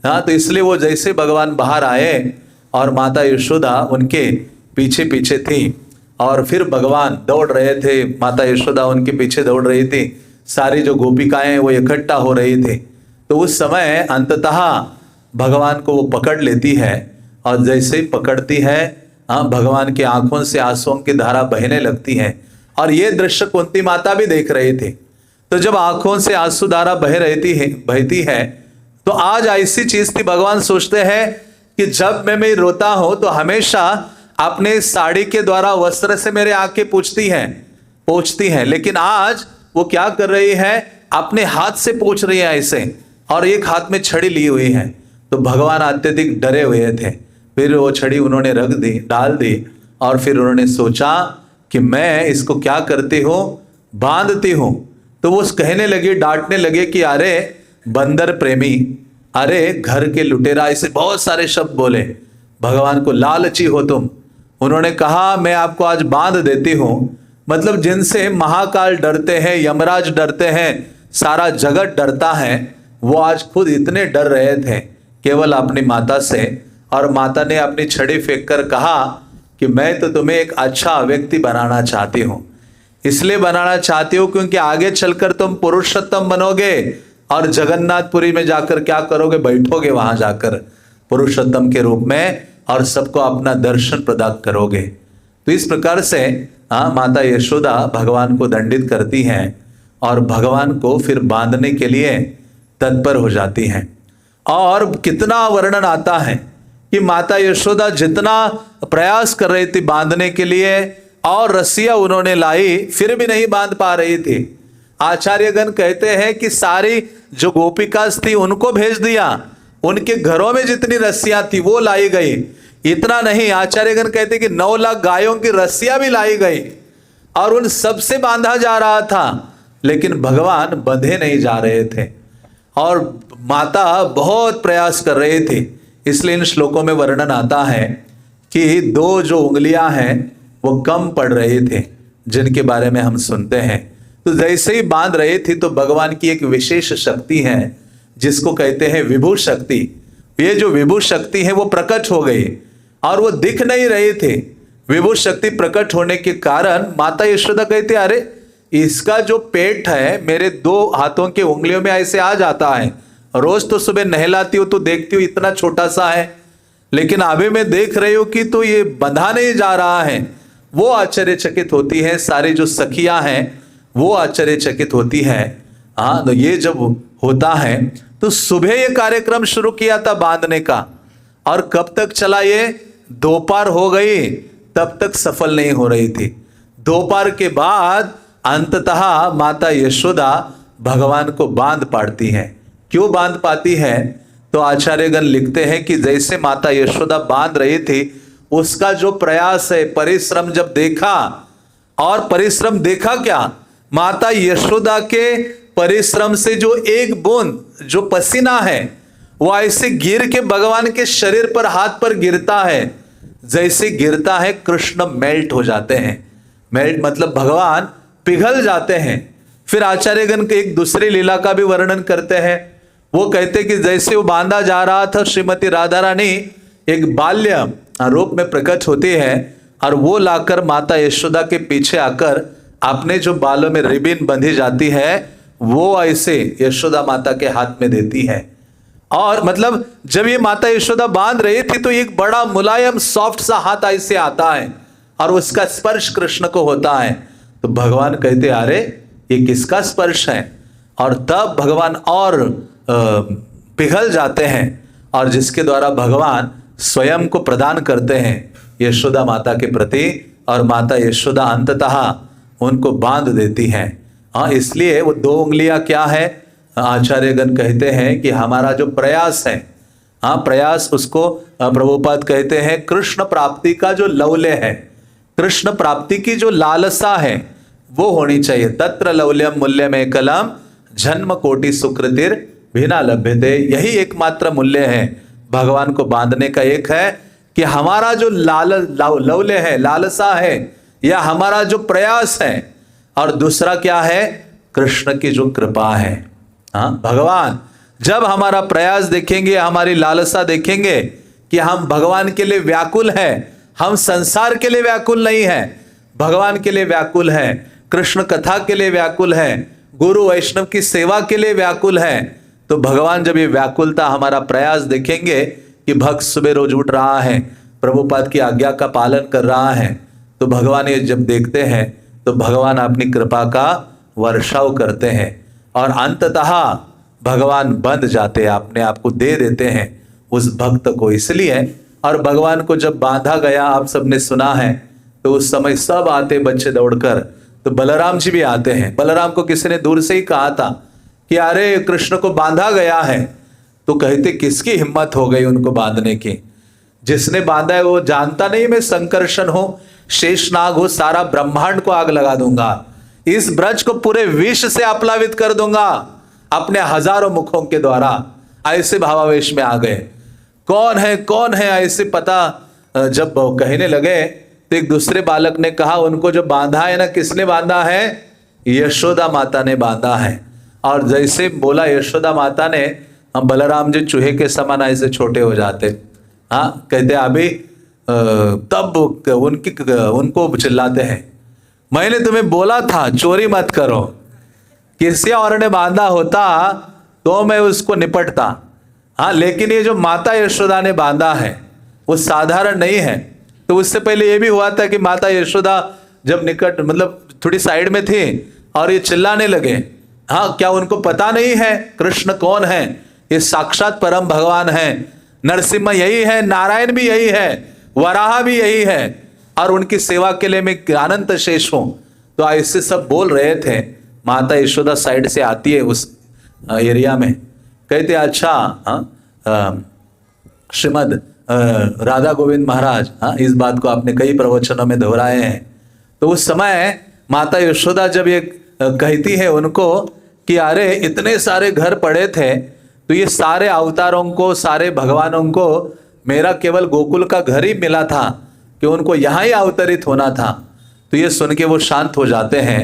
[SPEAKER 1] तो इसलिए वो जैसे भगवान बाहर आए और माता यशोदा उनके पीछे पीछे थी और फिर भगवान दौड़ रहे थे, माता यशोदा उनके पीछे दौड़ रही थी, सारी जो गोपिकाएं वो इकट्ठा हो रही थी। तो उस समय अंततः भगवान को वो पकड़ लेती है और जैसे ही पकड़ती है भगवान की आंखों से आंसुओं की धारा बहने लगती है। और ये दृश्य कुंती माता भी देख रही थी। तो जब आंखों से आंसू धारा बहती है तो आज ऐसी चीज थी, भगवान सोचते हैं कि जब मैं रोता हूं तो हमेशा अपने साड़ी के द्वारा वस्त्र से मेरे आंखें पोंछती हैं, लेकिन आज वो क्या कर रही है, अपने हाथ से पोंछ रही है ऐसे, और एक हाथ में छड़ी ली हुई है। तो भगवान अत्यधिक डरे हुए थे। फिर वो छड़ी उन्होंने डाल दी और फिर उन्होंने सोचा कि मैं इसको क्या करती हूँ, बांधती हूँ। तो वो कहने लगे, डांटने लगे कि अरे बंदर प्रेमी, अरे घर के लुटेरा, ऐसे बहुत सारे शब्द बोले। भगवान को लालची हो तुम। उन्होंने कहा मैं आपको आज बांध देती हूं। मतलब जिनसे महाकाल डरते हैं, यमराज डरते हैं, सारा जगत डरता है, वो आज खुद इतने डर रहे थे केवल अपनी माता से। और माता ने अपनी छड़ी फेंक कर कहा कि मैं तो तुम्हें एक अच्छा व्यक्ति बनाना चाहती हूँ। इसलिए बनाना चाहती हूँ क्योंकि आगे चलकर तुम पुरुषोत्तम बनोगे और जगन्नाथपुरी में जाकर क्या करोगे, बैठोगे वहां जाकर पुरुषोत्तम के रूप में और सबको अपना दर्शन प्रदान करोगे। तो इस प्रकार से माता यशोदा भगवान को दंडित करती हैं और भगवान को फिर बांधने के लिए तत्पर हो जाती हैं। और कितना वर्णन आता है कि माता यशोदा जितना प्रयास कर रही थी बांधने के लिए और रस्सियां उन्होंने लाई, फिर भी नहीं बांध पा रही थी। आचार्यगण कहते हैं कि सारी जो गोपिकास थी उनको भेज दिया, उनके घरों में जितनी रस्सियां थी वो लाई गई। इतना नहीं, आचार्यगण कहते हैं कि 9 लाख गायों की रस्सियां भी लाई गई और उन सबसे बांधा जा रहा था, लेकिन भगवान बंधे नहीं जा रहे थे और माता बहुत प्रयास कर रही थी। इसलिए इन श्लोकों में वर्णन आता है कि 2 जो उंगलियां हैं वो कम पड़ रहे थे, जिनके बारे में हम सुनते हैं। तो जैसे ही बांध रहे थे तो भगवान की एक विशेष शक्ति है जिसको कहते हैं विभू शक्ति। ये जो विभू शक्ति है वो प्रकट हो गई और वो दिख नहीं रहे थे। विभू शक्ति प्रकट होने के कारण माता यशोदा कहते अरे इसका जो पेट है मेरे 2 हाथों के उंगलियों में ऐसे आ जाता है। रोज तो सुबह नहलाती हूँ तो देखती हूँ इतना छोटा सा है, लेकिन अभी मैं देख रही हूँ कि तो ये बंधा नहीं जा रहा है। वो आश्चर्यचकित होती है, सारी जो सखियां हैं वो आश्चर्यचकित होती है। हाँ, तो ये जब होता है तो सुबह ये कार्यक्रम शुरू किया था बांधने का और कब तक चला, ये दोपहर हो गई तब तक सफल नहीं हो रही थी। दोपहर के बाद अंततः माता यशोदा भगवान को बांध पाती हैं। क्यों बांध पाती है? तो आचार्यगण लिखते हैं कि जैसे माता यशोदा बांध रही थी उसका जो प्रयास है, परिश्रम जब देखा, और परिश्रम देखा क्या, माता यशोदा के परिश्रम से जो एक बूंद जो पसीना है वो ऐसे गिर के भगवान के शरीर पर, हाथ पर गिरता है। जैसे गिरता है कृष्ण मेल्ट हो जाते हैं। मेल्ट मतलब भगवान पिघल जाते हैं। फिर आचार्यगण के एक दूसरी लीला का भी वर्णन करते हैं। वो कहते कि जैसे वो बांधा जा रहा था, श्रीमती राधा रानी एक बाल्य रूप में प्रकट होती है और वो लाकर माता यशोदा के पीछे आकर अपने जो बालों में रिबिन बंधी जाती है वो ऐसे यशोदा माता के हाथ में देती है। और मतलब जब ये माता यशोदा बांध रही थी तो एक बड़ा मुलायम सॉफ्ट सा हाथ ऐसे आता है और उसका स्पर्श कृष्ण को होता है। तो भगवान कहते अरे ये किसका स्पर्श है, और तब भगवान और पिघल जाते हैं और जिसके द्वारा भगवान स्वयं को प्रदान करते हैं यशोदा माता के प्रति, और माता यशोदा अंततः उनको बांध देती हैं। हाँ, इसलिए वो 2 उंगलियां क्या है, आचार्यगण कहते हैं कि हमारा जो प्रयास है, हाँ प्रयास, उसको प्रभुपाद कहते हैं कृष्ण प्राप्ति का जो लौल्य है, कृष्ण प्राप्ति की जो लालसा है वो होनी चाहिए। तत्र लौल्यम मूल्यम एकलम जन्म कोटि सुकृतिर बिना लभ्यते। यही एकमात्र मूल्य है भगवान को बांधने का। एक है कि हमारा जो लौल्य है, लालसा है, या हमारा जो प्रयास है, और दूसरा क्या है, कृष्ण की जो कृपा है। हाँ, भगवान जब हमारा प्रयास देखेंगे, हमारी लालसा देखेंगे कि हम भगवान के लिए व्याकुल हैं, हम संसार के लिए व्याकुल नहीं है, भगवान के लिए व्याकुल है, कृष्ण कथा के लिए व्याकुल है, गुरु वैष्णव की सेवा के लिए व्याकुल है, तो भगवान जब ये व्याकुलता, हमारा प्रयास देखेंगे कि भक्त सुबह रोज उठ रहा है, प्रभुपाद की आज्ञा का पालन कर रहा है, तो भगवान ये जब देखते हैं तो भगवान अपनी कृपा का वर्षाव करते हैं और अंततः भगवान बंध जाते हैं, अपने आप को दे देते हैं उस भक्त को। इसलिए, और भगवान को जब बांधा गया, आप सबने सुना है, तो उस समय सब आते बच्चे दौड़कर, तो बलराम जी भी आते हैं। बलराम को किसी ने दूर से ही कहा था कि अरे कृष्ण को बांधा गया है, तो कहते किसकी हिम्मत हो गई उनको बांधने की, जिसने बांधा है वो जानता नहीं मैं संकर्षण हूं, शेषनाग हूं, सारा ब्रह्मांड को आग लगा दूंगा, इस ब्रज को पूरे विश्व से आप्लावित कर दूंगा अपने हजारों मुखों के द्वारा। ऐसे भावावेश में आ गए। कौन है ऐसे पता जब कहने लगे तो एक दूसरे बालक ने कहा, उनको जो बांधा है ना, किसने बांधा है? यशोदा माता ने बांधा है। और जैसे बोला यशोदा माता ने, हम बलराम जी चूहे के समान ऐसे छोटे हो जाते। हाँ, कहते अभी तब उनको चिल्लाते हैं, मैंने तुम्हें बोला था चोरी मत करो, किसी और ने बांधा होता तो मैं उसको निपटता। हाँ, लेकिन ये जो माता यशोदा ने बांधा है वो साधारण नहीं है। तो उससे पहले ये भी हुआ था कि माता यशोदा जब निकट मतलब थोड़ी साइड में थी और ये चिल्लाने लगे। हाँ, क्या उनको पता नहीं है कृष्ण कौन है? ये साक्षात परम भगवान है। नरसिम्हा यही है, नारायण भी यही है, वराह भी यही है, और उनकी सेवा के लिए मैं अनंत शेष हूं। तो ऐसे सब बोल रहे थे। माता यशोदा साइड से आती है उस एरिया में, कहते अच्छा, श्रीमद राधा गोविंद महाराज, इस बात को आपने कई प्रवचनों में दोहराए हैं। तो उस समय माता यशोदा जब ये कहती है उनको कि अरे इतने सारे घर पड़े थे, तो ये सारे अवतारों को, सारे भगवानों को मेरा केवल गोकुल का घर ही मिला था कि उनको यहाँ ही अवतरित होना था। तो ये सुन के वो शांत हो जाते हैं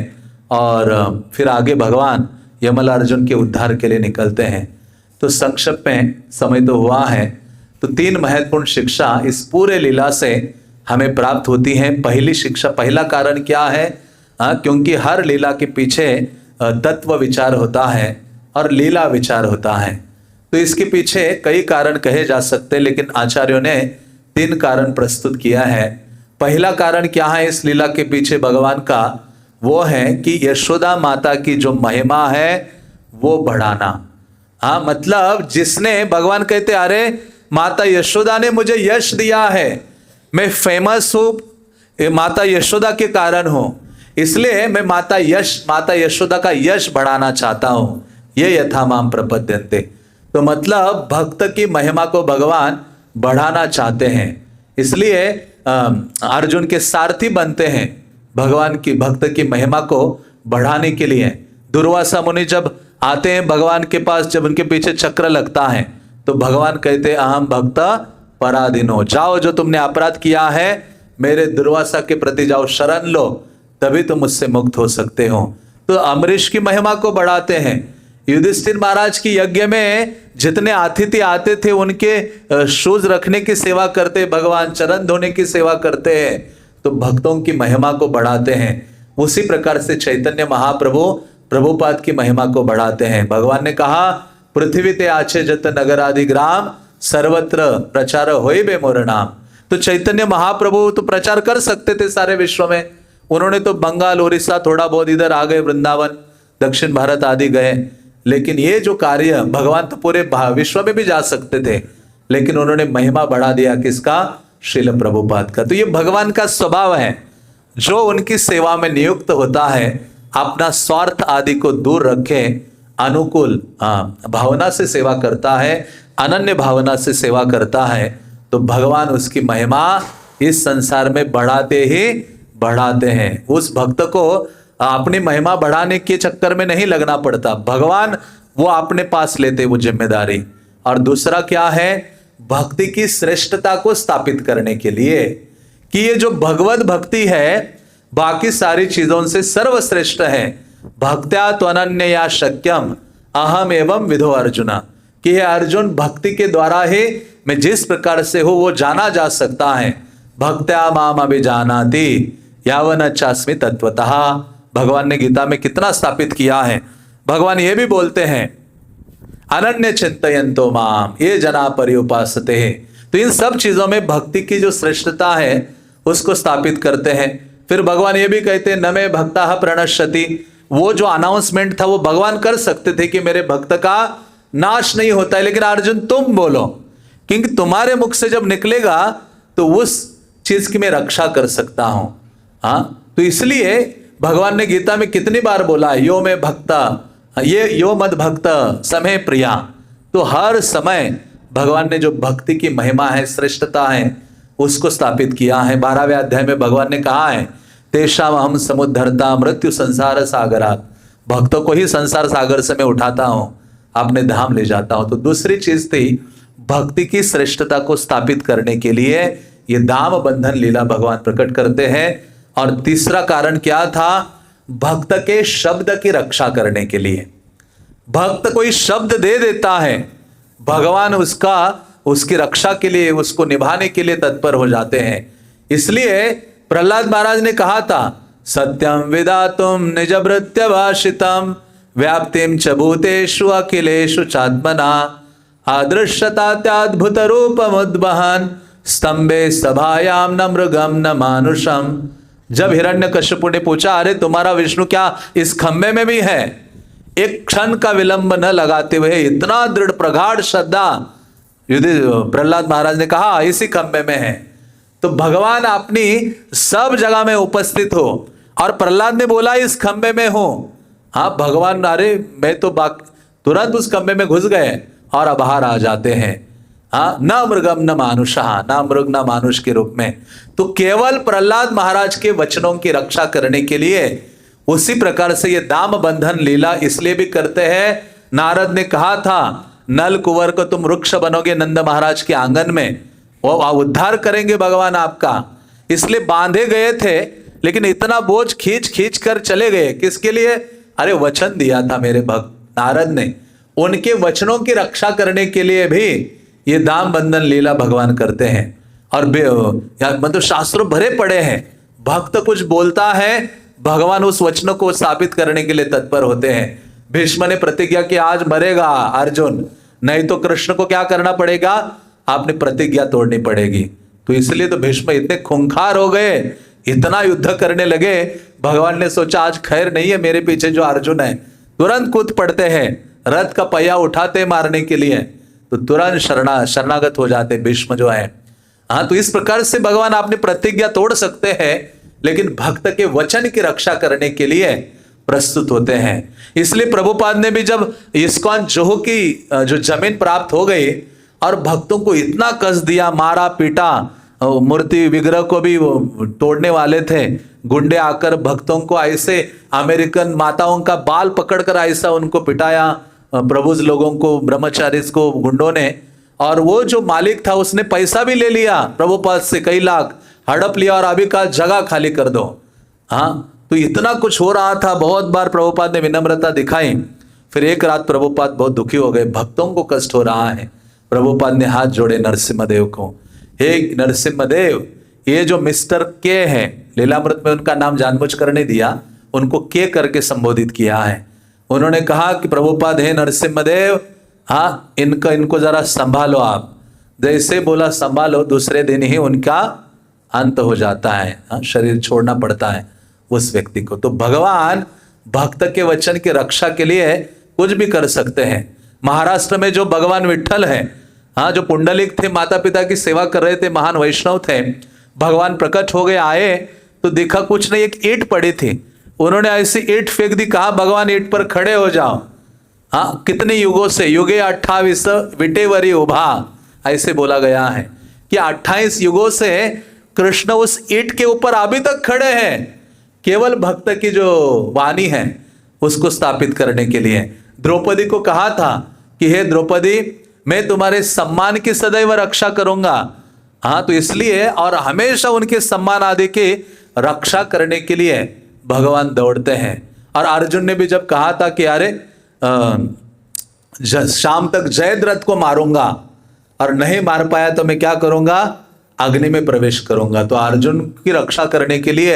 [SPEAKER 1] और फिर आगे भगवान यमल अर्जुन के उद्धार के लिए निकलते हैं। तो संक्षेप में समय तो हुआ है, तो 3 महत्वपूर्ण शिक्षा इस पूरे लीला से हमें प्राप्त होती हैं। पहली शिक्षा, पहला कारण क्या है? क्योंकि हर लीला के पीछे तत्व विचार होता है और लीला विचार होता है। तो इसके पीछे कई कारण कहे जा सकते हैं, लेकिन आचार्यों ने 3 कारण प्रस्तुत किया है। पहला कारण क्या है इस लीला के पीछे भगवान का? वो है कि यशोदा माता की जो महिमा है वो बढ़ाना। हाँ, मतलब जिसने, भगवान कहते अरे माता यशोदा ने मुझे यश दिया है, मैं फेमस हूं, माता यशोदा के कारण हूं, इसलिए मैं माता यशोदा का यश बढ़ाना चाहता हूं। ये यथा माम प्रपद्यन्ते। तो मतलब भक्त की महिमा को भगवान बढ़ाना चाहते हैं, इसलिए अर्जुन के सारथी बनते हैं भगवान की भक्त की महिमा को बढ़ाने के लिए। दुर्वासा मुनि जब आते हैं भगवान के पास, जब उनके पीछे चक्र लगता है, तो भगवान कहते हैं अहम भक्त पराधीनो, जाओ जो तुमने अपराध किया है मेरे दुर्वासा के प्रति जाओ, शरण लो, तभी तुम मुझसे मुक्त हो सकते हो। तो अमरीश की महिमा को बढ़ाते हैं। युधिष्ठिर महाराज की यज्ञ में जितने अतिथि आते थे उनके शूज रखने की सेवा करते भगवान, चरण धोने की सेवा करते हैं, तो भक्तों की महिमा को बढ़ाते हैं। उसी प्रकार से चैतन्य महाप्रभु प्रभुपाद की महिमा को बढ़ाते हैं। भगवान ने कहा पृथ्वी ते आछे जत नगरादि ग्राम, सर्वत्र प्रचार होई बे मोर नाम। तो चैतन्य महाप्रभु तो प्रचार कर सकते थे सारे विश्व में, उन्होंने तो बंगाल, उड़ीसा, थोड़ा बहुत इधर आ गए, वृंदावन, दक्षिण भारत आदि गए, लेकिन ये जो कार्य भगवान तो पूरे विश्व में भी जा सकते थे, लेकिन उन्होंने महिमा बढ़ा दिया किसका? श्रील प्रभुपाद का। तो ये भगवान का स्वभाव है, जो उनकी सेवा में नियुक्त होता है अपना स्वार्थ आदि को दूर रखे, अनुकूल भावना से सेवा करता है, अनन्य भावना से सेवा करता है, तो भगवान उसकी महिमा इस संसार में बढ़ाते ही बढ़ाते हैं। उस भक्त को अपनी महिमा बढ़ाने के चक्कर में नहीं लगना पड़ता, भगवान वो अपने पास लेते वो जिम्मेदारी। और दूसरा क्या है? भक्ति की श्रेष्ठता को स्थापित करने के लिए कि ये जो भगवत भक्ति है बाकी सारी चीजों से सर्वश्रेष्ठ है। भक्त्या तो अनन्य या शक्यम अहम एवं विधो अर्जुना, कि हे अर्जुन भक्ति के द्वारा ही मैं जिस प्रकार से हूं वो जाना जा सकता है। भक्त्या माम अभिजानाति यावन चास्मि तत्वतः, भगवान ने गीता में कितना स्थापित किया है। भगवान ये भी बोलते हैं अनन्य चिंतयन्तो माम ये जना पर्युपासते है। तो इन सब चीजों में भक्ति की जो श्रेष्ठता है उसको स्थापित करते हैं। फिर भगवान ये भी कहते हैं न मे भक्ता प्रणश्यति, वो जो अनाउंसमेंट था वो भगवान कर सकते थे कि मेरे भक्त का नाश नहीं होता है, लेकिन अर्जुन तुम बोलो, क्योंकि तुम्हारे मुख से जब निकलेगा तो उस चीज की मैं रक्षा कर सकता हूं। हाँ, तो इसलिए भगवान ने गीता में कितनी बार बोला यो में भक्ता, ये यो मद भक्त समय प्रिया। तो हर समय भगवान ने जो भक्ति की महिमा है, श्रेष्ठता है, उसको स्थापित किया है। 12वें अध्याय में भगवान ने कहा है तेषाम अहम समुद्धरता मृत्यु संसार सागरात, भक्तों को ही संसार सागर से मैं उठाता हूं। अपने धाम ले जाता हूं। तो दूसरी चीज थी भक्ति की श्रेष्ठता को स्थापित करने के लिए ये दाम बंधन लीला भगवान प्रकट करते हैं। और तीसरा कारण क्या था? भक्त के शब्द की रक्षा करने के लिए। भक्त कोई शब्द दे देता है, भगवान उसकी रक्षा के लिए, उसको निभाने के लिए तत्पर हो जाते हैं। इसलिए प्रहलाद महाराज ने कहा था, सत्यम विदातुम निज भृत्य भाषितम व्याप्तिम च भूतेषु अखिलेषु चात्मना आदृश्यताद्भुत रूपमुद्वहन स्तंभे सभायाम न मृगम न मानुषम। जब हिरण्यकश्यपु ने पूछा, अरे तुम्हारा विष्णु क्या इस खंबे में भी है? एक क्षण का विलंब न लगाते हुए इतना दृढ़ प्रगाढ़ श्रद्धा प्रहलाद महाराज ने कहा, इसी खंबे में है। तो भगवान अपनी सब जगह में उपस्थित हो। और प्रहलाद ने बोला, इस खंबे में हो। हाँ, भगवान, अरे मैं तो तुरंत उस खंबे में घुस गए और अब बाहर आ जाते हैं। हाँ, न मृगम न मानुषा, न मृग न मानुष के रूप में। तो केवल प्रहलाद महाराज के वचनों की रक्षा करने के लिए उसी प्रकार से ये दाम बंधन लीला इसलिए भी करते हैं। नारद ने कहा था, नल कुंवर को तुम वृक्ष बनोगे नंद महाराज के आंगन में, वो उद्धार करेंगे भगवान आपका। इसलिए बांधे गए थे, लेकिन इतना बोझ खींच खींच कर चले गए। किसके लिए? अरे वचन दिया था मेरे भक्त नारद ने, उनके वचनों की रक्षा करने के लिए भी ये दाम बंधन लीला भगवान करते हैं। और मतलब शास्त्रों भरे पड़े हैं, भक्त कुछ बोलता है, भगवान उस वचनों को साबित करने के लिए तत्पर होते हैं। भीष्म ने प्रतिज्ञा की, आज मरेगा अर्जुन, नहीं तो कृष्ण को क्या करना पड़ेगा? आपने प्रतिज्ञा तोड़नी पड़ेगी। तो इसलिए तो भीष्म इतने खूंखार हो गए, इतना युद्ध करने लगे। भगवान ने सोचा आज खैर नहीं है मेरे पीछे जो अर्जुन है, तुरंत कूद पड़ते हैं, रथ का पहिया उठाते मारने के लिए, तो तुरंत शरणागत हो जाते भीष्म जो है। हाँ, तो इस प्रकार से भगवान अपनी प्रतिज्ञा तोड़ सकते हैं, लेकिन भक्त के वचन की रक्षा करने के लिए प्रस्तुत होते हैं। इसलिए प्रभुपाद ने भी जब इस्कॉन जोह की जो जमीन प्राप्त हो गई और भक्तों को इतना कस दिया, मारा पीटा, मूर्ति विग्रह को भी तोड़ने वाले थे, गुंडे आकर भक्तों को ऐसे अमेरिकन माताओं का बाल पकड़कर ऐसा उनको पिटाया, प्रभुज लोगों को, ब्रह्मचारी को गुंडों ने। और वो जो मालिक था उसने पैसा भी ले लिया प्रभुपाद से, कई लाख हड़प लिया और अभी का जगह खाली कर दो। हाँ, तो इतना कुछ हो रहा था। बहुत बार प्रभुपाद ने विनम्रता दिखाई। फिर एक रात प्रभुपाद बहुत दुखी हो गए, भक्तों को कष्ट हो रहा है। प्रभुपाद ने हाथ जोड़े नरसिम्हदेव को, हे नरसिम्हदेव, ये जो मिस्टर के हैं, लीलामृत में उनका नाम जानबूझकर नहीं दिया, उनको के करके संबोधित किया है। उन्होंने कहा कि प्रभुपाद, हे नरसिम्हदेव, हाँ इनको जरा संभालो आप। जैसे बोला संभालो, दूसरे दिन ही उनका अंत हो जाता है। हाँ, शरीर छोड़ना पड़ता है उस व्यक्ति को। तो भगवान भक्त के वचन की रक्षा के लिए कुछ भी कर सकते हैं। महाराष्ट्र में जो भगवान विट्ठल है, हाँ, जो पुंडलिक थे, माता पिता की सेवा कर रहे थे, महान वैष्णव थे, भगवान प्रकट हो गए, आए तो देखा कुछ नहीं, एक ईंट पड़ी थी। उन्होंने ऐसी ईंट फेंक दी, कहा भगवान ईंट पर खड़े हो जाओ। हाँ, कितने युगों से, युगे 28 विटेवरी उभा, ऐसे बोला गया है कि 28 युगों से कृष्ण उस ईंट के ऊपर अभी तक खड़े हैं, केवल भक्त की जो वाणी है उसको स्थापित करने के लिए। द्रौपदी को कहा था कि हे द्रौपदी, मैं तुम्हारे सम्मान की सदैव रक्षा करूंगा। हाँ, तो इसलिए और हमेशा उनके सम्मान आदि की रक्षा करने के लिए भगवान दौड़ते हैं। और अर्जुन ने भी जब कहा था कि अरे शाम तक जयद्रथ को मारूंगा और नहीं मार पाया तो मैं क्या करूंगा? अग्नि में प्रवेश करूंगा। तो अर्जुन की रक्षा करने के लिए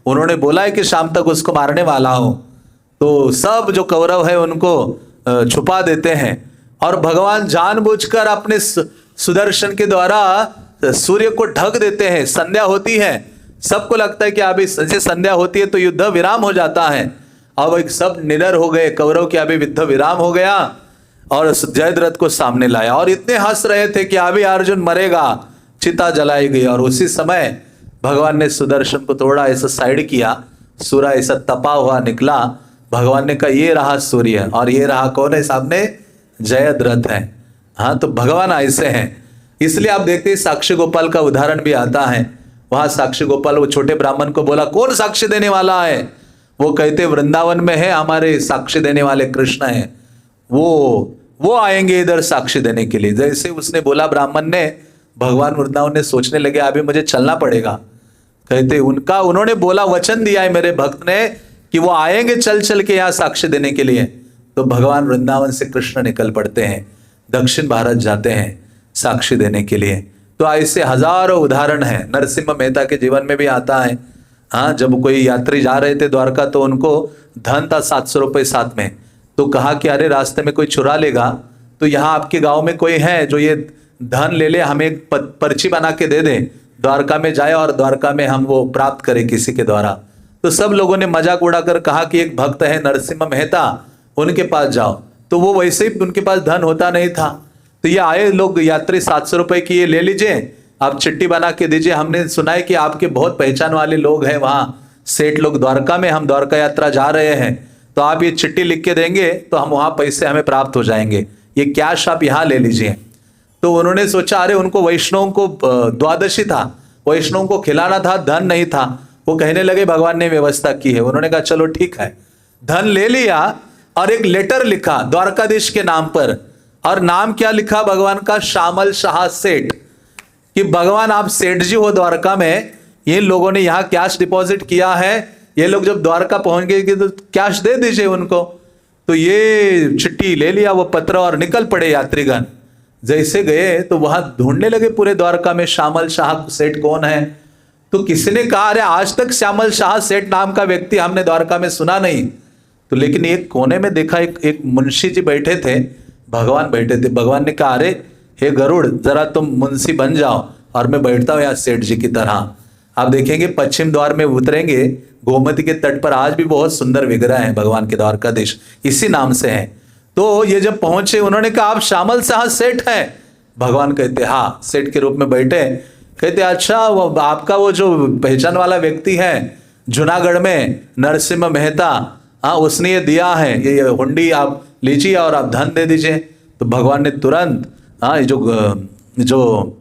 [SPEAKER 1] उन्होंने बोला है कि शाम तक उसको मारने वाला हूं। तो सब जो कौरव है उनको छुपा देते हैं और भगवान जानबूझकर अपने सुदर्शन के द्वारा सूर्य को ढक देते हैं। संध्या होती है, सबको लगता है कि अभी संध्या होती है तो युद्ध विराम हो जाता है। अब एक सब निडर हो गए कौरव के, अभी युद्ध विराम हो गया और जयद्रथ को सामने लाया और इतने हंस रहे थे कि अभी अर्जुन मरेगा, चिता जलाई गई। और उसी समय भगवान ने सुदर्शन को थोड़ा ऐसा साइड किया, सूर्य ऐसा तपा हुआ निकला। भगवान ने कहा ये रहा सूर्य और ये रहा कौन है सामने? जयद्रथ है। हाँ, तो भगवान ऐसे हैं। इसलिए आप देखते हैं साक्षी गोपाल का उदाहरण भी आता है। वहां साक्षी गोपाल वो छोटे ब्राह्मण को बोला, कौन साक्षी देने वाला है? वो कहते वृंदावन में है, हमारे साक्षी देने वाले कृष्ण हैं। वो वो आएंगे इधर साक्षी देने के लिए। जैसे उसने बोला ब्राह्मण ने, भगवान वृंदावन ने सोचने लगे अभी मुझे चलना पड़ेगा। कहते उन्होंने बोला, वचन दिया है मेरे भक्त ने कि वो आएंगे चल चल के यहाँ साक्ष्य देने के लिए। तो भगवान वृंदावन से कृष्ण निकल पड़ते हैं, दक्षिण भारत जाते हैं साक्ष्य देने के लिए। तो ऐसे हजारों उदाहरण हैं, नरसिम्हा मेहता के जीवन में भी आता है। हाँ, जब कोई यात्री जा रहे थे द्वारका तो उनको धन था 700 रुपये साथ में, तो कहा कि अरे रास्ते में कोई चुरा लेगा तो यहाँ आपके गांव में कोई है जो ये धन ले ले, हमें एक पर्ची बना के दे दे, द्वारका में जाए और द्वारका में हम वो प्राप्त करें किसी के द्वारा। तो सब लोगों ने मजाक उड़ाकर कहा कि एक भक्त है नरसिम्हा मेहता, उनके पास जाओ। तो वो वैसे ही उनके पास धन होता नहीं था, तो ये आए लोग यात्री 700 रुपये की, ये ले लीजिए, आप चिट्ठी बना के दीजिए, हमने सुना है कि आपके बहुत पहचान वाले लोग हैं वहाँ सेठ लोग द्वारका में, हम द्वारका यात्रा जा रहे हैं, तो आप ये चिट्ठी लिख के देंगे तो हम वहाँ पैसे हमें प्राप्त हो जाएंगे, ये कैश आप यहाँ ले लीजिए। तो उन्होंने सोचा अरे उनको वैष्णवों को द्वादशी था, वैष्णवों को खिलाना था, धन नहीं था। वो कहने लगे भगवान ने व्यवस्था की है। उन्होंने कहा चलो ठीक है, धन ले लिया और एक लेटर लिखा द्वारकाधीश के नाम पर। और नाम क्या लिखा भगवान का? श्यामल शाह सेठ, कि भगवान आप सेठ जी हो द्वारका में, ये लोगों ने यहाँ कैश डिपॉजिट किया है, ये लोग जब द्वारका पहुंच गए तो कैश दे दीजिए उनको। तो ये चिट्ठी ले लिया वो पत्र और निकल पड़े यात्रीगण। जैसे गए तो वहां ढूंढने लगे पूरे द्वारका में श्यामल शाह सेठ कौन है। तो किसी ने कहा अरे आज तक श्यामल शाह सेठ नाम का व्यक्ति हमने द्वारका में सुना नहीं। तो लेकिन एक कोने में देखा एक मुंशी जी बैठे थे, भगवान बैठे थे। भगवान ने कहा अरे हे गरुड़, जरा तुम मुंशी बन जाओ और मैं बैठता हूँ यहाँ सेठ जी की तरह। आप देखेंगे पश्चिम द्वार में उतरेंगे, गोमती के तट पर आज भी बहुत सुंदर विग्रह है भगवान के, द्वारकाधीश इसी नाम से है। तो ये जब पहुंचे उन्होंने कहा आप श्यामल शाह सेठ हैं? भगवान कहते हाँ, सेठ के रूप में बैठे। कहते अच्छा, वो आपका वो जो पहचान वाला व्यक्ति है जूनागढ़ में नरसिम्हा मेहता, हाँ उसने ये दिया है, ये हुंडी आप लीजिए और आप धन दे दीजिए। तो भगवान ने तुरंत, हाँ जो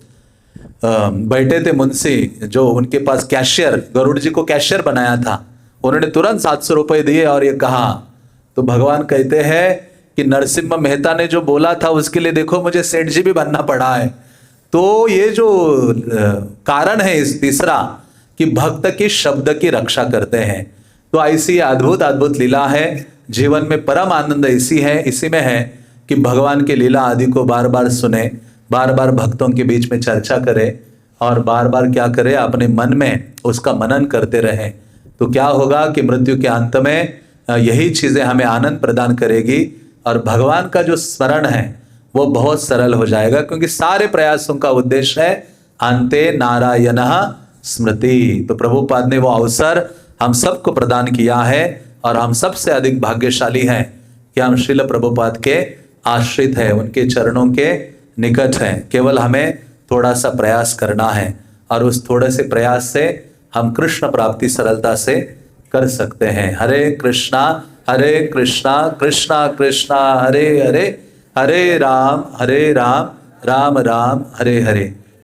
[SPEAKER 1] बैठे थे मुंशी, जो उनके पास कैशियर, गरुड़ जी को कैशियर बनाया था, उन्होंने तुरंत 700 रुपये दिए और ये कहा। तो भगवान कहते हैं कि नरसिम्हा मेहता ने जो बोला था उसके लिए देखो मुझे सेठ जी भी बनना पड़ा है। तो ये जो कारण है इस तीसरा, कि भक्त की शब्द की रक्षा करते हैं। तो ऐसी अद्भुत अद्भुत लीला है, जीवन में परम आनंद इसी में है कि भगवान की लीला आदि को बार बार सुने, बार बार भक्तों के बीच में चर्चा करे और बार बार क्या करे, अपने मन में उसका मनन करते रहे। तो क्या होगा कि मृत्यु के अंत में यही चीजें हमें आनंद प्रदान करेगी और भगवान का जो स्मरण है वो बहुत सरल हो जाएगा, क्योंकि सारे प्रयासों का उद्देश्य है अंते नारायणः स्मृति। तो प्रभुपाद ने वो अवसर हम सबको प्रदान किया है और हम सबसे अधिक भाग्यशाली हैं कि हम श्रील प्रभुपाद के आश्रित हैं, उनके चरणों के निकट हैं। केवल हमें थोड़ा सा प्रयास करना है और उस थोड़े से प्रयास से हम कृष्ण प्राप्ति सरलता से कर सकते हैं। हरे कृष्णा कृष्णा कृष्णा हरे हरे, हरे राम राम राम हरे हरे।